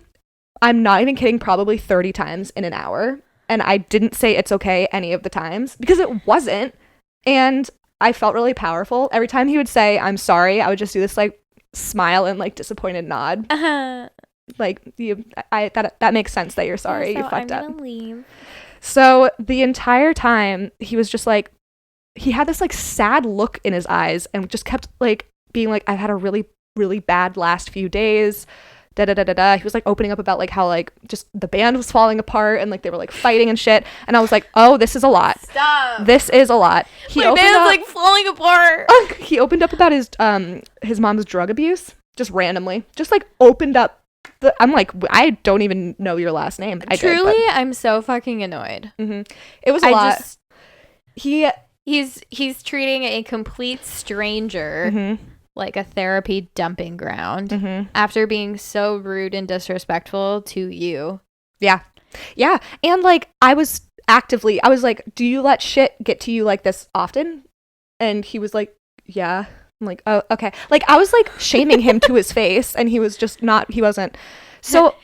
I'm not even kidding, probably 30 times in an hour. And I didn't say it's okay any of the times because it wasn't. And I felt really powerful. Every time he would say, I'm sorry, I would just do this like smile and like disappointed nod. Like that makes sense that you're sorry. You fucked up. I'm gonna leave. So the entire time he was just like, he had this like sad look in his eyes and just kept like being like, I've had a really, really bad last few days. da da da da da. He was like opening up about like how like just the band was falling apart and like they were like fighting and shit. And I was like, oh, this is a lot. Stop. This is a lot. My band's like falling apart. He opened up about his mom's drug abuse, just randomly, just like opened up. I'm like, I don't even know your last name. I'm so fucking annoyed. It was a lot. He's treating a complete stranger like a therapy dumping ground after being so rude and disrespectful to you. Yeah. And like I was like, do you let shit get to you like this often? And he was like, yeah. I'm like, oh, okay. Like I was like shaming him to his face, and he wasn't. So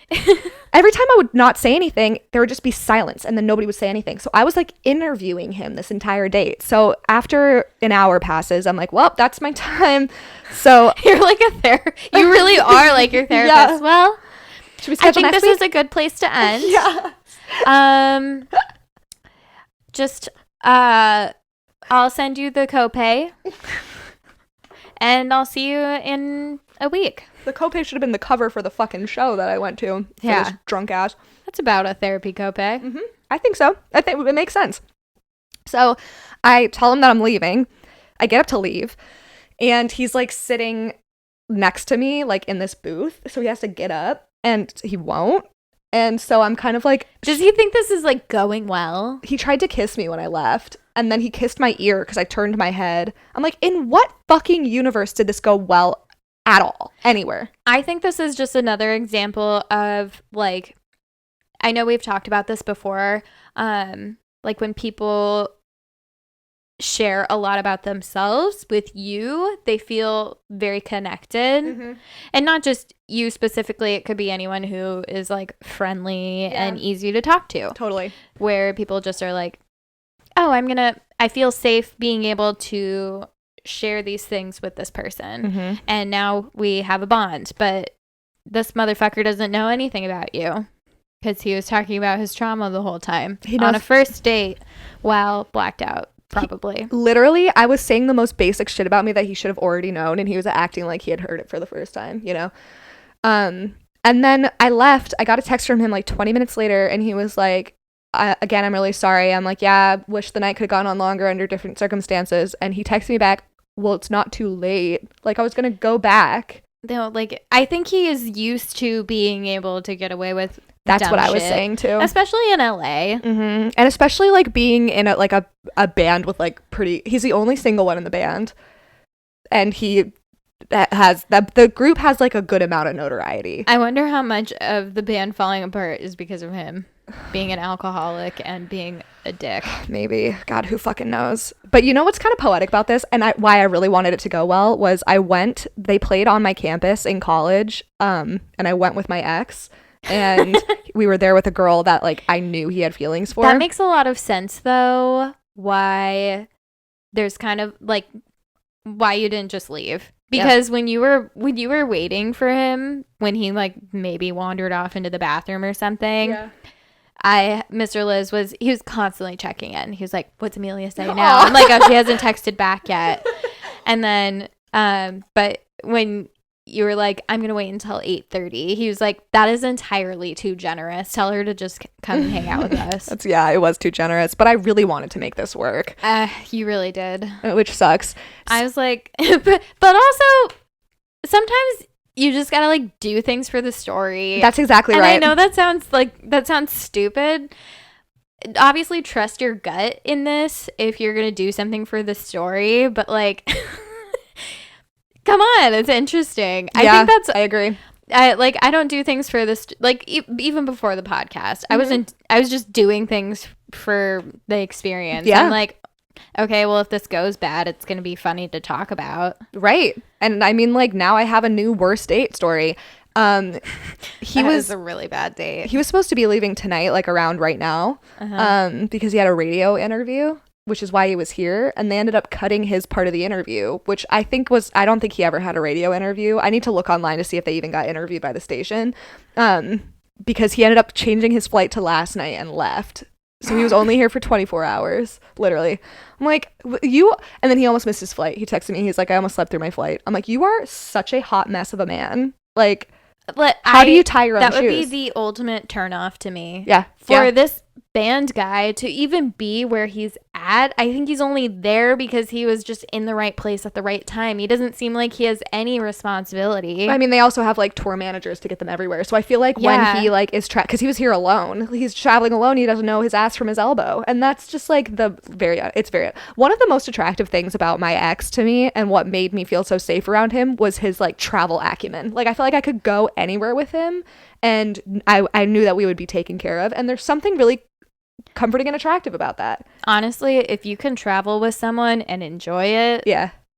every time I would not say anything, there would just be silence, and then nobody would say anything. So I was like interviewing him this entire date. So after an hour passes, I'm like, well, that's my time. So you're like a therapist. You really are like your therapist. Yeah. Well, I think this is a good place to end. Yeah. Just I'll send you the copay. And I'll see you in a week. The copay should have been the cover for the fucking show that I went to. Yeah. This drunk ass. That's about a therapy copay. I think so. I think it makes sense. So I tell him that I'm leaving. I get up to leave. And he's like sitting next to me, like in this booth. So he has to get up, and he won't. And so I'm kind of like... Does he think this is like going well? He tried to kiss me when I left. And then he kissed my ear because I turned my head. I'm like, in what fucking universe did this go well at all? Anywhere. I think this is just another example of like, I know we've talked about this before. Like when people share a lot about themselves with you, they feel very connected. And not just you specifically. It could be anyone who is like friendly and easy to talk to. Totally. Where people just are like, oh, I feel safe being able to share these things with this person. And now we have a bond. But this motherfucker doesn't know anything about you because he was talking about his trauma the whole time on a first date while blacked out, probably. Literally, I was saying the most basic shit about me that he should have already known, and he was acting like he had heard it for the first time, you know? And then I left. I got a text from him like 20 minutes later, and he was like, again, I'm really sorry. I'm like, yeah, wish the night could have gone on longer under different circumstances. And he texted me back, well, it's not too late. Like, I was going to go back. No, like, I think he is used to being able to get away with That's what I shit, was saying, too. especially in LA. And especially, like, being in a band with, like, he's the only single one in the band. And the group has, like, a good amount of notoriety. I wonder how much of the band falling apart is because of him being an alcoholic and being a dick. Maybe. God, who fucking knows? But you know what's kind of poetic about this, and why I really wanted it to go well, was they played on my campus in college, and I went with my ex, and we were there with a girl that, like, I knew he had feelings for. That makes a lot of sense, though, why there's kind of, like, why you didn't just leave. Because when you were waiting for him, when he, like, maybe wandered off into the bathroom or something... Yeah. Mr. Liz he was constantly checking in. He was like, what's Amelia saying now? I'm like, oh, she hasn't texted back yet. And then, but when you were like, I'm going to wait until 8:30, he was like, that is entirely too generous. Tell her to just come hang out with us. It was too generous, but I really wanted to make this work. You really did. Which sucks. I was like, but also sometimes you just gotta like do things for the story. That's exactly right. And I know that sounds stupid. Obviously, trust your gut in this if you're gonna do something for the story. But like, come on, it's interesting. Yeah, I agree. I don't do things for this. Like even before the podcast, I was just doing things for the experience. Yeah. I'm like, okay, well, if this goes bad, it's going to be funny to talk about. Right. And I mean, like, now I have a new worst date story. He was a really bad date. He was supposed to be leaving tonight, like around right now, because he had a radio interview, which is why he was here. And they ended up cutting his part of the interview, which I don't think he ever had a radio interview. I need to look online to see if they even got interviewed by the station, because he ended up changing his flight to last night and left. So he was only here for 24 hours, literally. I'm like, and then he almost missed his flight. He texted me. He's like, I almost slept through my flight. I'm like, you are such a hot mess of a man. Like, How do you tie your own shoes? That would be the ultimate turnoff to me. Yeah. For this band guy to even be where he's at, I think he's only there because he was just in the right place at the right time. He doesn't seem like he has any responsibility. I mean, they also have like tour managers to get them everywhere. So I feel like when he like is because he was here alone, he's traveling alone. He doesn't know his ass from his elbow, and that's just like it's very one of the most attractive things about my ex to me, and what made me feel so safe around him was his like travel acumen. Like I feel like I could go anywhere with him, and I knew that we would be taken care of. And there's something really comforting and attractive about that. Honestly, if you can travel with someone and enjoy it,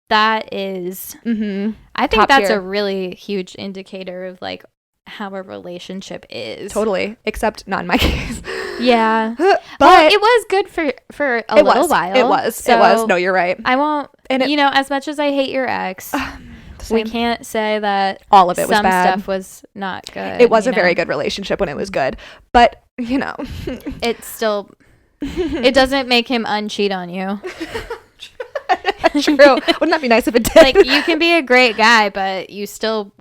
that is I think that's a really huge indicator of like how a relationship is. Totally, except not in my case. Yeah. But it was good for a little while. It was no, you're right. I won't, and as much as I hate your ex, we can't say that all of it was bad. Some stuff was not good. It was a very good relationship when it was good, but it's still, it doesn't make him uncheat on you. True. Wouldn't that be nice if it did? Like, you can be a great guy, but you still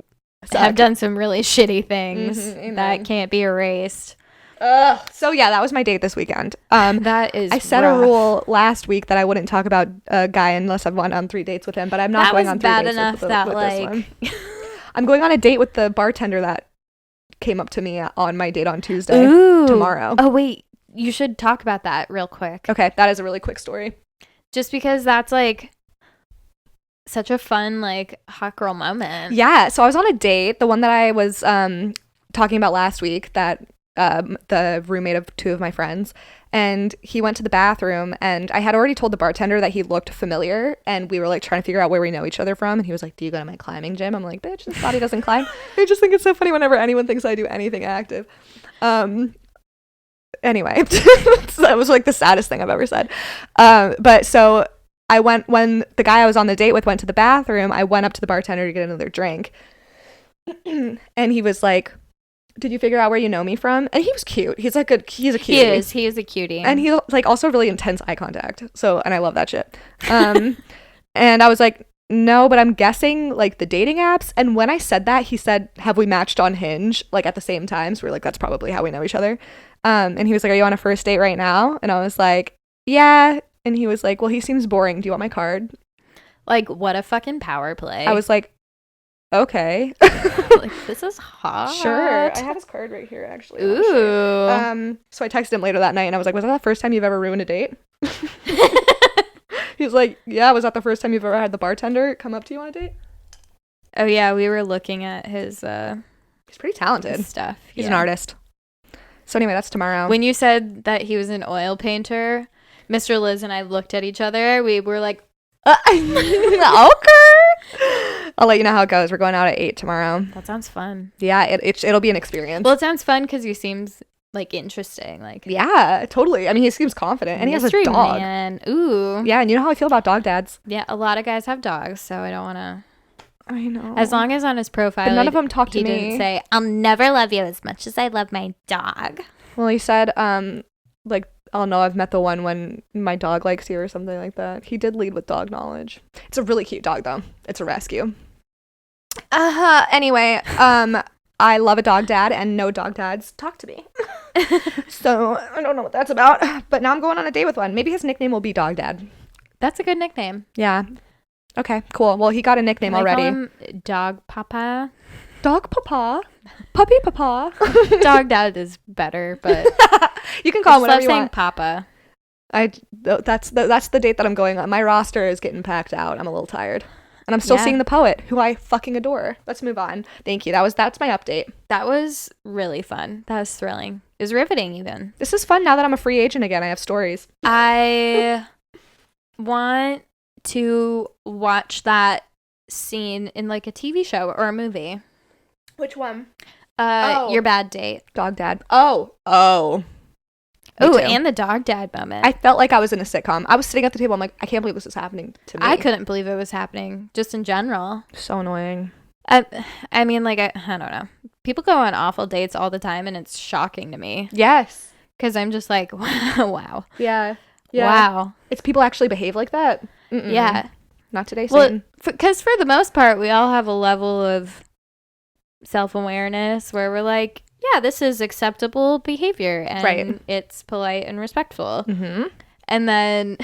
have done some really shitty things that can't be erased. So yeah, that was my date this weekend. That is I set a rule last week that I wouldn't talk about a guy unless I've went on 3 dates with him, but I'm not going on 3 dates with this one. I'm going on a date with the bartender that came up to me on my date on Tuesday. Tomorrow. Oh wait, you should talk about that real quick. Okay, that is a really quick story. Just because that's like such a fun like hot girl moment. Yeah, so I was on a date, the one that I was talking about last week, that the roommate of 2 of my friends, and he went to the bathroom, and I had already told the bartender that he looked familiar, and we were like trying to figure out where we know each other from, and he was like, do you go to my climbing gym? I'm like, bitch, this body doesn't climb. I just think it's so funny whenever anyone thinks I do anything active. Anyway, that was like the saddest thing I've ever said. But so I went, when the guy I was on the date with went to the bathroom, I went up to the bartender to get another drink, and he was like, did you figure out where you know me from? And he was cute. He's a cutie. He is a cutie. And he like also really intense eye contact. So, and I love that shit. And I was like, no, but I'm guessing like the dating apps. And when I said that, he said, have we matched on Hinge? Like at the same time. So we're like, that's probably how we know each other. And he was like, are you on a first date right now? And I was like, yeah. And he was like, well, he seems boring. Do you want my card? Like, what a fucking power play. I was like, okay. Like, this is hot. Sure. I have his card right here, actually. Ooh. So I texted him later that night, and I was like, was that the first time you've ever ruined a date? He was like, yeah, was that the first time you've ever had the bartender come up to you on a date? Oh yeah, we were looking at his he's pretty talented. his stuff. He's an artist. So anyway, that's tomorrow. When you said that he was an oil painter, Mr. Liz and I looked at each other. We were like, okay. I'll let you know how it goes. We're going out at 8 tomorrow. That sounds fun. Yeah, it'll be an experience. Well, it sounds fun because he seems like interesting. Like, yeah, totally. I mean, he seems confident, and he has a dog. Man. Ooh. Yeah, and you know how I feel about dog dads. Yeah, a lot of guys have dogs, so I don't want to. I know. As long as on his profile, but none of them talk to he me. He didn't say, "I'll never love you as much as I love my dog." Well, he said, like, oh no, I've met the one when my dog likes you or something like that. He did lead with dog knowledge. It's a really cute dog, though. It's a rescue. Anyway, I love a dog dad, and no dog dads talk to me. So I don't know what that's about. But now I'm going on a date with one. Maybe his nickname will be Dog Dad. That's a good nickname. Yeah. Okay, cool. Well, he got a nickname already. Call him Dog Papa. Dog Papa. Puppy Papa. Dog Dad is better, but you can call him whatever you want. Papa. That's the date that I'm going on. My roster is getting packed out. I'm a little tired. And I'm still seeing the poet, who I fucking adore. Let's move on. Thank you. That's my update. That was really fun. That was thrilling. It was riveting, even. This is fun now that I'm a free agent again. I have stories. I want to watch that scene in like a TV show or a movie. Which one? Your Bad Date. Dog Dad. Oh, and the Dog Dad moment. I felt like I was in a sitcom. I was sitting at the table. I'm like, I can't believe this is happening to me. I couldn't believe it was happening, just in general. So annoying. I mean, like, I don't know. People go on awful dates all the time, and it's shocking to me. Yes. Because I'm just like, wow. Yeah. Wow. It's people actually behave like that? Mm-mm. Yeah. Not today, well, Satan. Because for the most part, we all have a level of self-awareness where we're like, yeah, this is acceptable behavior and it's polite and respectful. And then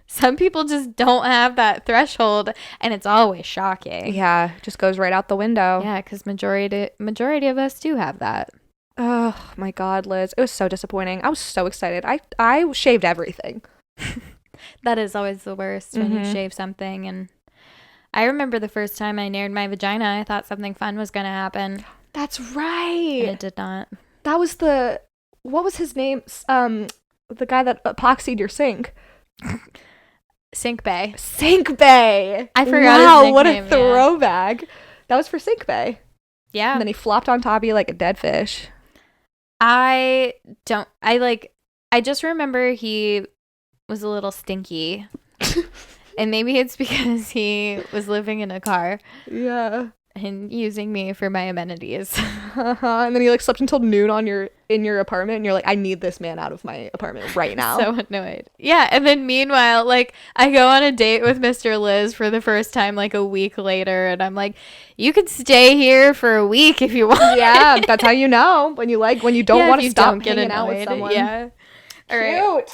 some people just don't have that threshold, and it's always shocking. Yeah, just goes right out the window. Yeah, because majority of us do have that. Oh my God, Liz. It was so disappointing. I was so excited. I shaved everything. That is always the worst when you shave something. And I remember the first time I nared my vagina, I thought something fun was going to happen. That's right. And it did not. That was what was his name? The guy that epoxied your sink. Sink Bay. Sink Bay. I forgot Wow, his what nickname, a throwback. That was for Sink Bay. Yeah. And then he flopped on top of you like a dead fish. I just remember he was a little stinky. And maybe it's because he was living in a car. Yeah. And using me for my amenities. And then he like slept until noon in your apartment, and you're like, I need this man out of my apartment right now. So annoyed. Yeah, and then meanwhile, like, I go on a date with Mr. Liz for the first time like a week later, and I'm like, you could stay here for a week if you want. Yeah, that's how you know when you don't want to stop hanging out with someone. Yeah. All right.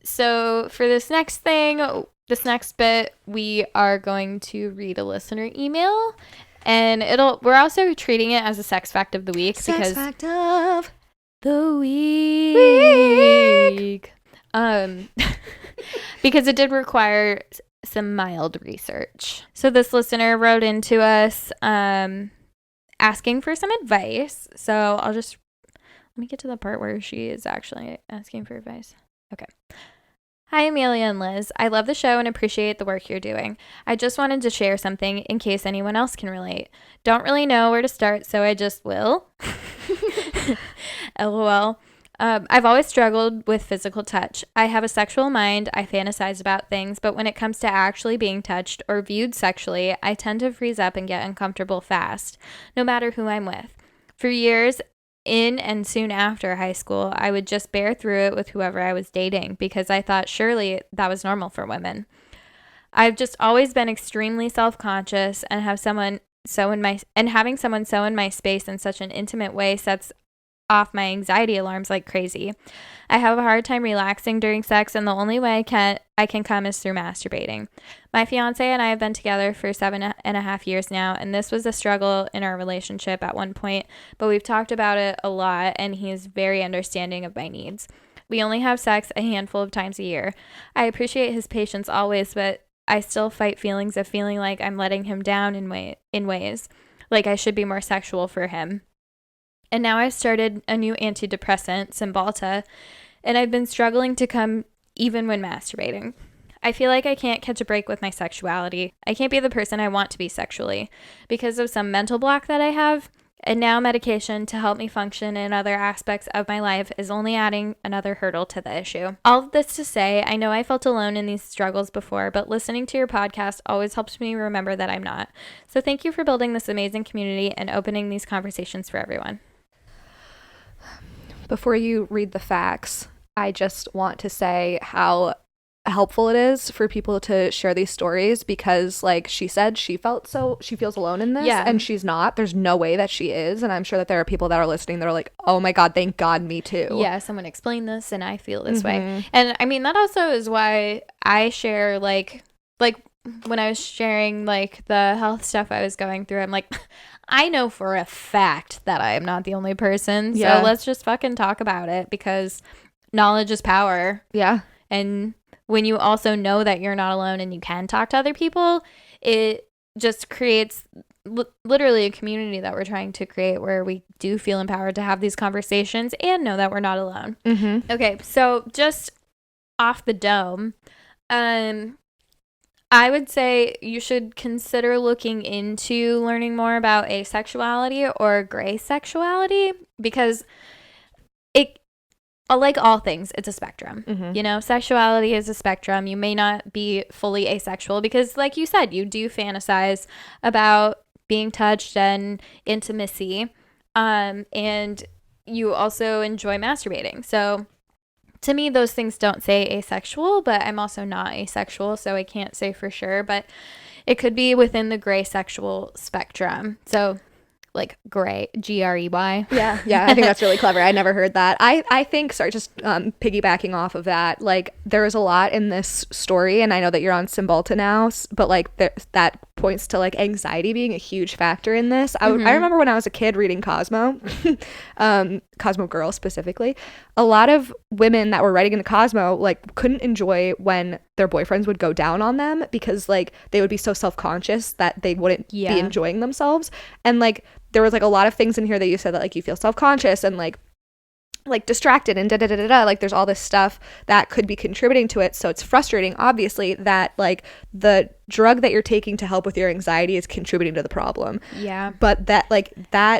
So for this next bit, we are going to read a listener email, and we're also treating it as a sex fact of the week because fact of the week. Because it did require some mild research. So this listener wrote into us asking for some advice. So let me get to the part where she is actually asking for advice. Okay. Hi, Amelia and Liz. I love the show and appreciate the work you're doing. I just wanted to share something in case anyone else can relate. Don't really know where to start, so I just will. LOL. I've always struggled with physical touch. I have a sexual mind. I fantasize about things, but when it comes to actually being touched or viewed sexually, I tend to freeze up and get uncomfortable fast, no matter who I'm with. For years, in and soon after high school, I would just bear through it with whoever I was dating because I thought surely that was normal for women. I've just always been extremely self-conscious and having someone so in my space in such an intimate way sets off my anxiety alarms like crazy. I have a hard time relaxing during sex, and the only way I can come is through masturbating. My fiance and I have been together for 7.5 years now, and this was a struggle in our relationship at one point, but we've talked about it a lot, and he is very understanding of my needs. We only have sex a handful of times a year. I appreciate his patience always, but I still fight feelings of feeling like I'm letting him down in ways, like I should be more sexual for him. And now I've started a new antidepressant, Cymbalta, and I've been struggling to come even when masturbating. I feel like I can't catch a break with my sexuality. I can't be the person I want to be sexually because of some mental block that I have, and now medication to help me function in other aspects of my life is only adding another hurdle to the issue. All of this to say, I know I felt alone in these struggles before, but listening to your podcast always helps me remember that I'm not. So thank you for building this amazing community and opening these conversations for everyone. Before you read the facts, I just want to say how helpful it is for people to share these stories because, like she said, she feels alone in this, and she's not. There's no way that she is, and I'm sure that there are people that are listening that are like, oh my God, thank God, me too. Yeah, someone explained this, and I feel this way. And I mean, that also is why I share, like when I was sharing, like, the health stuff I was going through, I'm like, I know for a fact that I am not the only person. So let's just fucking talk about it because knowledge is power. Yeah. And when you also know that you're not alone and you can talk to other people, it just creates literally a community that we're trying to create where we do feel empowered to have these conversations and know that we're not alone. Okay, so just off the dome, I would say you should consider looking into learning more about asexuality or gray sexuality because like all things, it's a spectrum. You know, sexuality is a spectrum. You may not be fully asexual because, like you said, you do fantasize about being touched and intimacy, and you also enjoy masturbating. So to me, those things don't say asexual, but I'm also not asexual, so I can't say for sure, but it could be within the gray sexual spectrum. So like grey, Grey. Yeah, I think that's really clever. I never heard that. I think, sorry, just piggybacking off of that, like there is a lot in this story, and I know that you're on Cymbalta now, but like that points to like anxiety being a huge factor in this. I remember when I was a kid reading Cosmo, Cosmo Girl specifically, a lot of women that were writing into Cosmo like couldn't enjoy when their boyfriends would go down on them because like they would be so self-conscious that they wouldn't be enjoying themselves. And like there was like a lot of things in here that you said that like you feel self-conscious and like distracted and like there's all this stuff that could be contributing to it. So it's frustrating obviously that like the drug that you're taking to help with your anxiety is contributing to the problem. Yeah. But that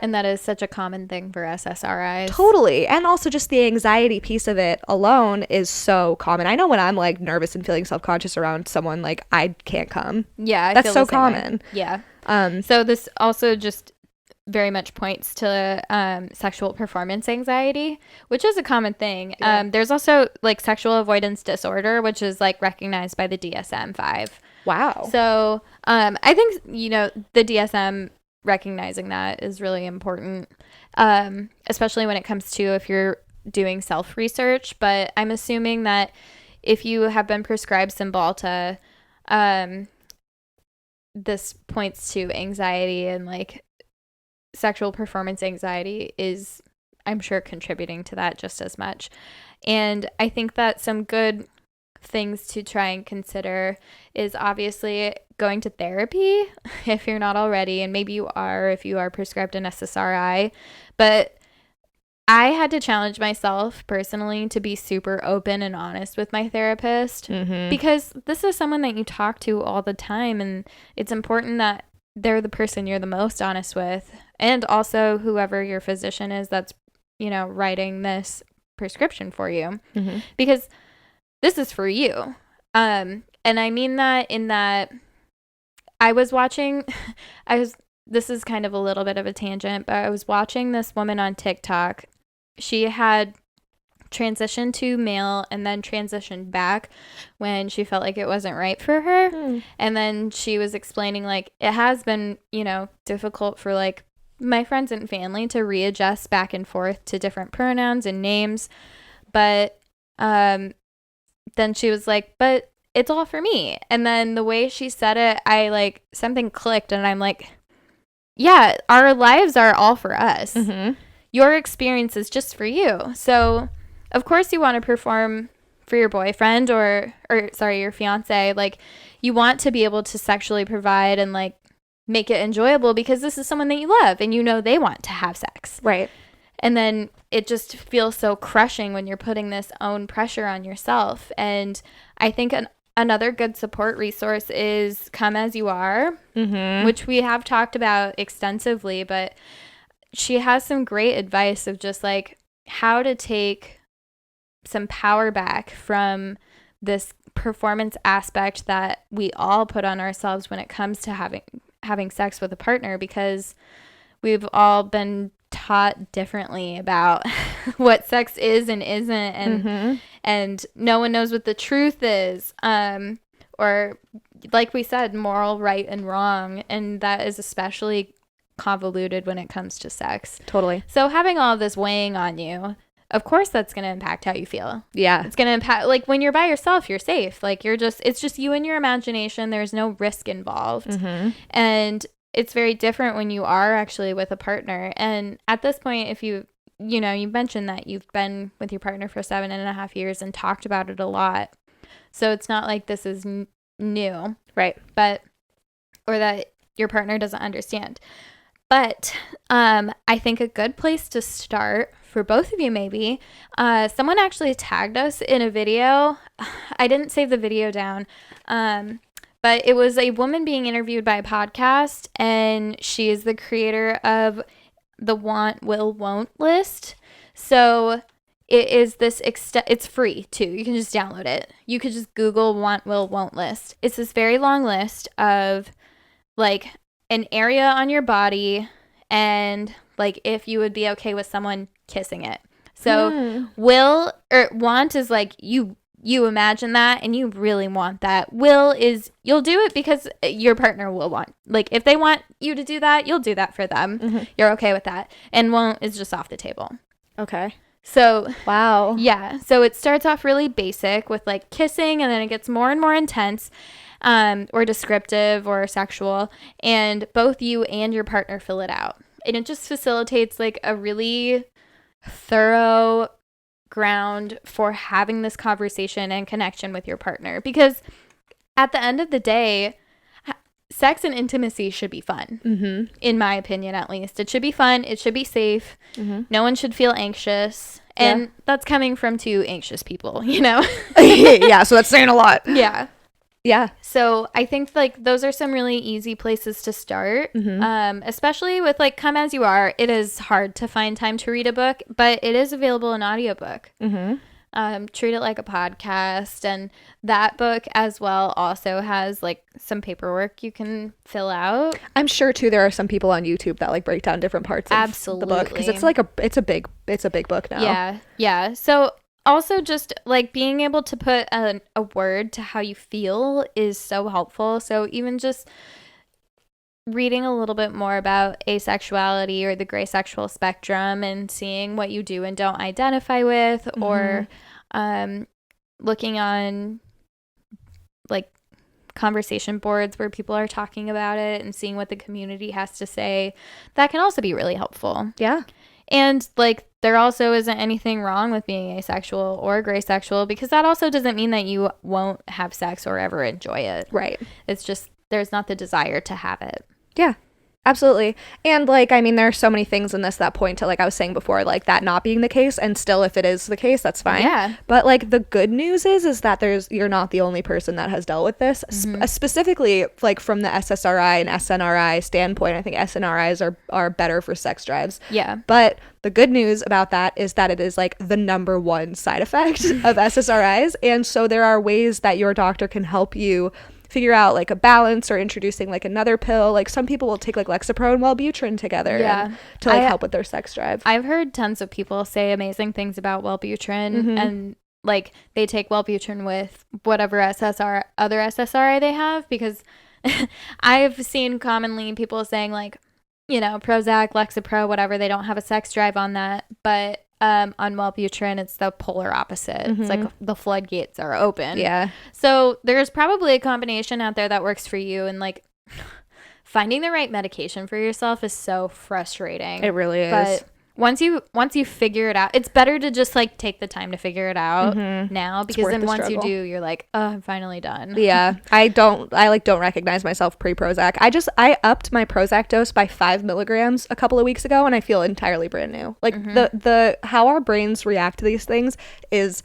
and that is such a common thing for SSRIs. Totally. And also just the anxiety piece of it alone is so common. I know when I'm like nervous and feeling self-conscious around someone, like I can't come. Yeah, that's so common. Yeah. So this also just very much points to sexual performance anxiety, which is a common thing. Yeah. There's also like sexual avoidance disorder, which is like recognized by the DSM-5. Wow. So I think, the DSM recognizing that is really important, especially when it comes to if you're doing self-research. But I'm assuming that if you have been prescribed Cymbalta, this points to anxiety, and like sexual performance anxiety is, I'm sure, contributing to that just as much. And I think that some good things to try and consider is obviously going to therapy if you're not already, and maybe you are if you are prescribed an SSRI. But I had to challenge myself personally to be super open and honest with my therapist, because this is someone that you talk to all the time, and it's important that they're the person you're the most honest with, and also whoever your physician is that's, writing this prescription for you, because this is for you. And I mean that in that I was watching, this is kind of a little bit of a tangent, but I was watching this woman on TikTok. She had transitioned to male and then transitioned back when she felt like it wasn't right for her. And then she was explaining like it has been, difficult for like my friends and family to readjust back and forth to different pronouns and names. But then she was like, but it's all for me. And then the way she said it, I like something clicked, and I'm like, yeah, our lives are all for us. Your experience is just for you. So of course you want to perform for your boyfriend or your fiance. Like you want to be able to sexually provide and like make it enjoyable because this is someone that you love and they want to have sex. Right. And then it just feels so crushing when you're putting this own pressure on yourself. And I think another good support resource is Come As You Are, which we have talked about extensively, but she has some great advice of just like how to take some power back from this performance aspect that we all put on ourselves when it comes to having sex with a partner, because we've all been taught differently about what sex is and isn't, and no one knows what the truth is, or like we said, moral right and wrong, and that is especially convoluted when it comes to sex. Totally. So having all of this weighing on you, of course that's going to impact how you feel. Yeah. It's going to impact, like when you're by yourself, you're safe. Like it's just you and your imagination. There's no risk involved. And it's very different when you are actually with a partner. And at this point, if you mentioned that you've been with your partner for 7.5 years and talked about it a lot. So it's not like this is new. Right. Or that your partner doesn't understand. But I think a good place to start for both of you, maybe, someone actually tagged us in a video. I didn't save the video down, but it was a woman being interviewed by a podcast, and she is the creator of the Want, Will, Won't list. So it is this, it's free too. You can just download it. You could just Google Want, Will, Won't list. It's this very long list of like an area on your body and like if you would be okay with someone kissing it. So will or want is like you you imagine that and you really want that. Will is you'll do it because your partner will want. Like, if they want you to do that, you'll do that for them. You're okay with that. And won't is just off the table. Okay. So, wow. Yeah. So it starts off really basic with like kissing, and then it gets more and more intense, or descriptive or sexual. And both you and your partner fill it out. And it just facilitates like a really thorough ground for having this conversation and connection with your partner. Because at the end of the day, sex and intimacy should be fun, in my opinion, at least. It should be fun. It should be safe. No one should feel anxious. And that's coming from two anxious people, you know? Yeah, so that's saying a lot. Yeah. Yeah. So I think like those are some really easy places to start, especially with like Come As You Are. It is hard to find time to read a book, but it is available in audiobook. Treat It Like a Podcast, and that book as well also has like some paperwork you can fill out. I'm sure too there are some people on YouTube that like break down different parts of the book, because it's like it's a big book now. Yeah. So also just like being able to put a word to how you feel is so helpful. So even just reading a little bit more about asexuality or the gray sexual spectrum and seeing what you do and don't identify with, or looking on like conversation boards where people are talking about it and seeing what the community has to say, that can also be really helpful. Yeah. And like there also isn't anything wrong with being asexual or gray sexual, because that also doesn't mean that you won't have sex or ever enjoy it. Right. It's just there's not the desire to have it. Yeah, absolutely. And like, I mean, there are so many things in this that point to, like I was saying before, like that not being the case, and still if it is the case, that's fine. Yeah. But like the good news is that you're not the only person that has dealt with this, specifically like from the SSRI and SNRI standpoint. I think SNRIs are better for sex drives. Yeah. But the good news about that is that it is like the number one side effect of SSRIs. And so there are ways that your doctor can help you figure out like a balance, or introducing like another pill. Like some people will take like Lexapro and Wellbutrin together to like help with their sex drive. I've heard tons of people say amazing things about Wellbutrin, and like they take Wellbutrin with whatever other SSRI they have, because I've seen commonly people saying like, you know, Prozac, Lexapro, whatever, they don't have a sex drive on that, but on Wellbutrin, it's the polar opposite. It's like the floodgates are open. Yeah. So there's probably a combination out there that works for you, and like finding the right medication for yourself is so frustrating. It really is. But once you figure it out, it's better to just like take the time to figure it out now, because then once you do, you're like, oh, I'm finally done. Yeah. I don't recognize myself pre-Prozac. I upped my Prozac dose by 5 milligrams a couple of weeks ago, and I feel entirely brand new. Like the how our brains react to these things is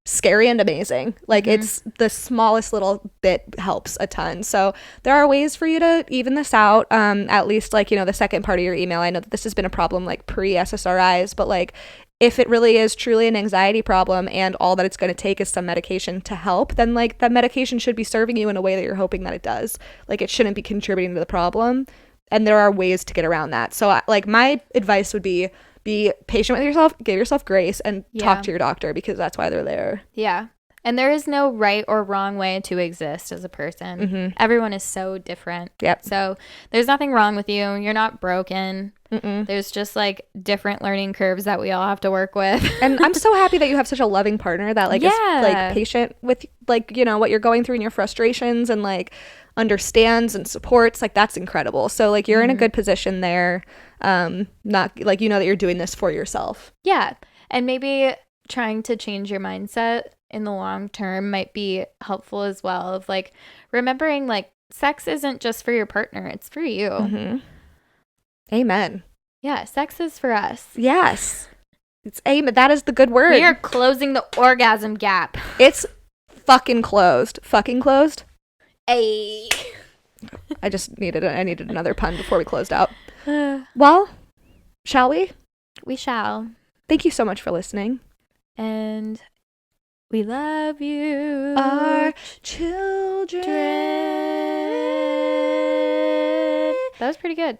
scary and amazing. Like it's the smallest little bit helps a ton. So there are ways for you to even this out. At least like, you know, the second part of your email, I know that this has been a problem like pre-SSRIs, but like if it really is truly an anxiety problem and all that it's going to take is some medication to help, then like that medication should be serving you in a way that you're hoping that it does. Like it shouldn't be contributing to the problem, and there are ways to get around that. So like my advice would be patient with yourself, give yourself grace, and talk to your doctor, because that's why they're there. Yeah. And there is no right or wrong way to exist as a person. Everyone is so different. Yep. So there's nothing wrong with you. You're not broken. There's just like different learning curves that we all have to work with. And I'm so happy that you have such a loving partner that like is like patient with like, you know, what you're going through and your frustrations, and like understands and supports. Like that's incredible. So like you're in a good position there. Not like, you know that you're doing this for yourself. Yeah. And maybe trying to change your mindset in the long term might be helpful as well, of like remembering like sex isn't just for your partner, it's for you. Amen. Yeah, sex is for us. Yes. It's amen. That is the good word. We are closing the orgasm gap. It's fucking closed. Fucking closed. Ay. I needed another pun before we closed out. Well, shall we? We shall. Thank you so much for listening. And we love you, our children. That was pretty good.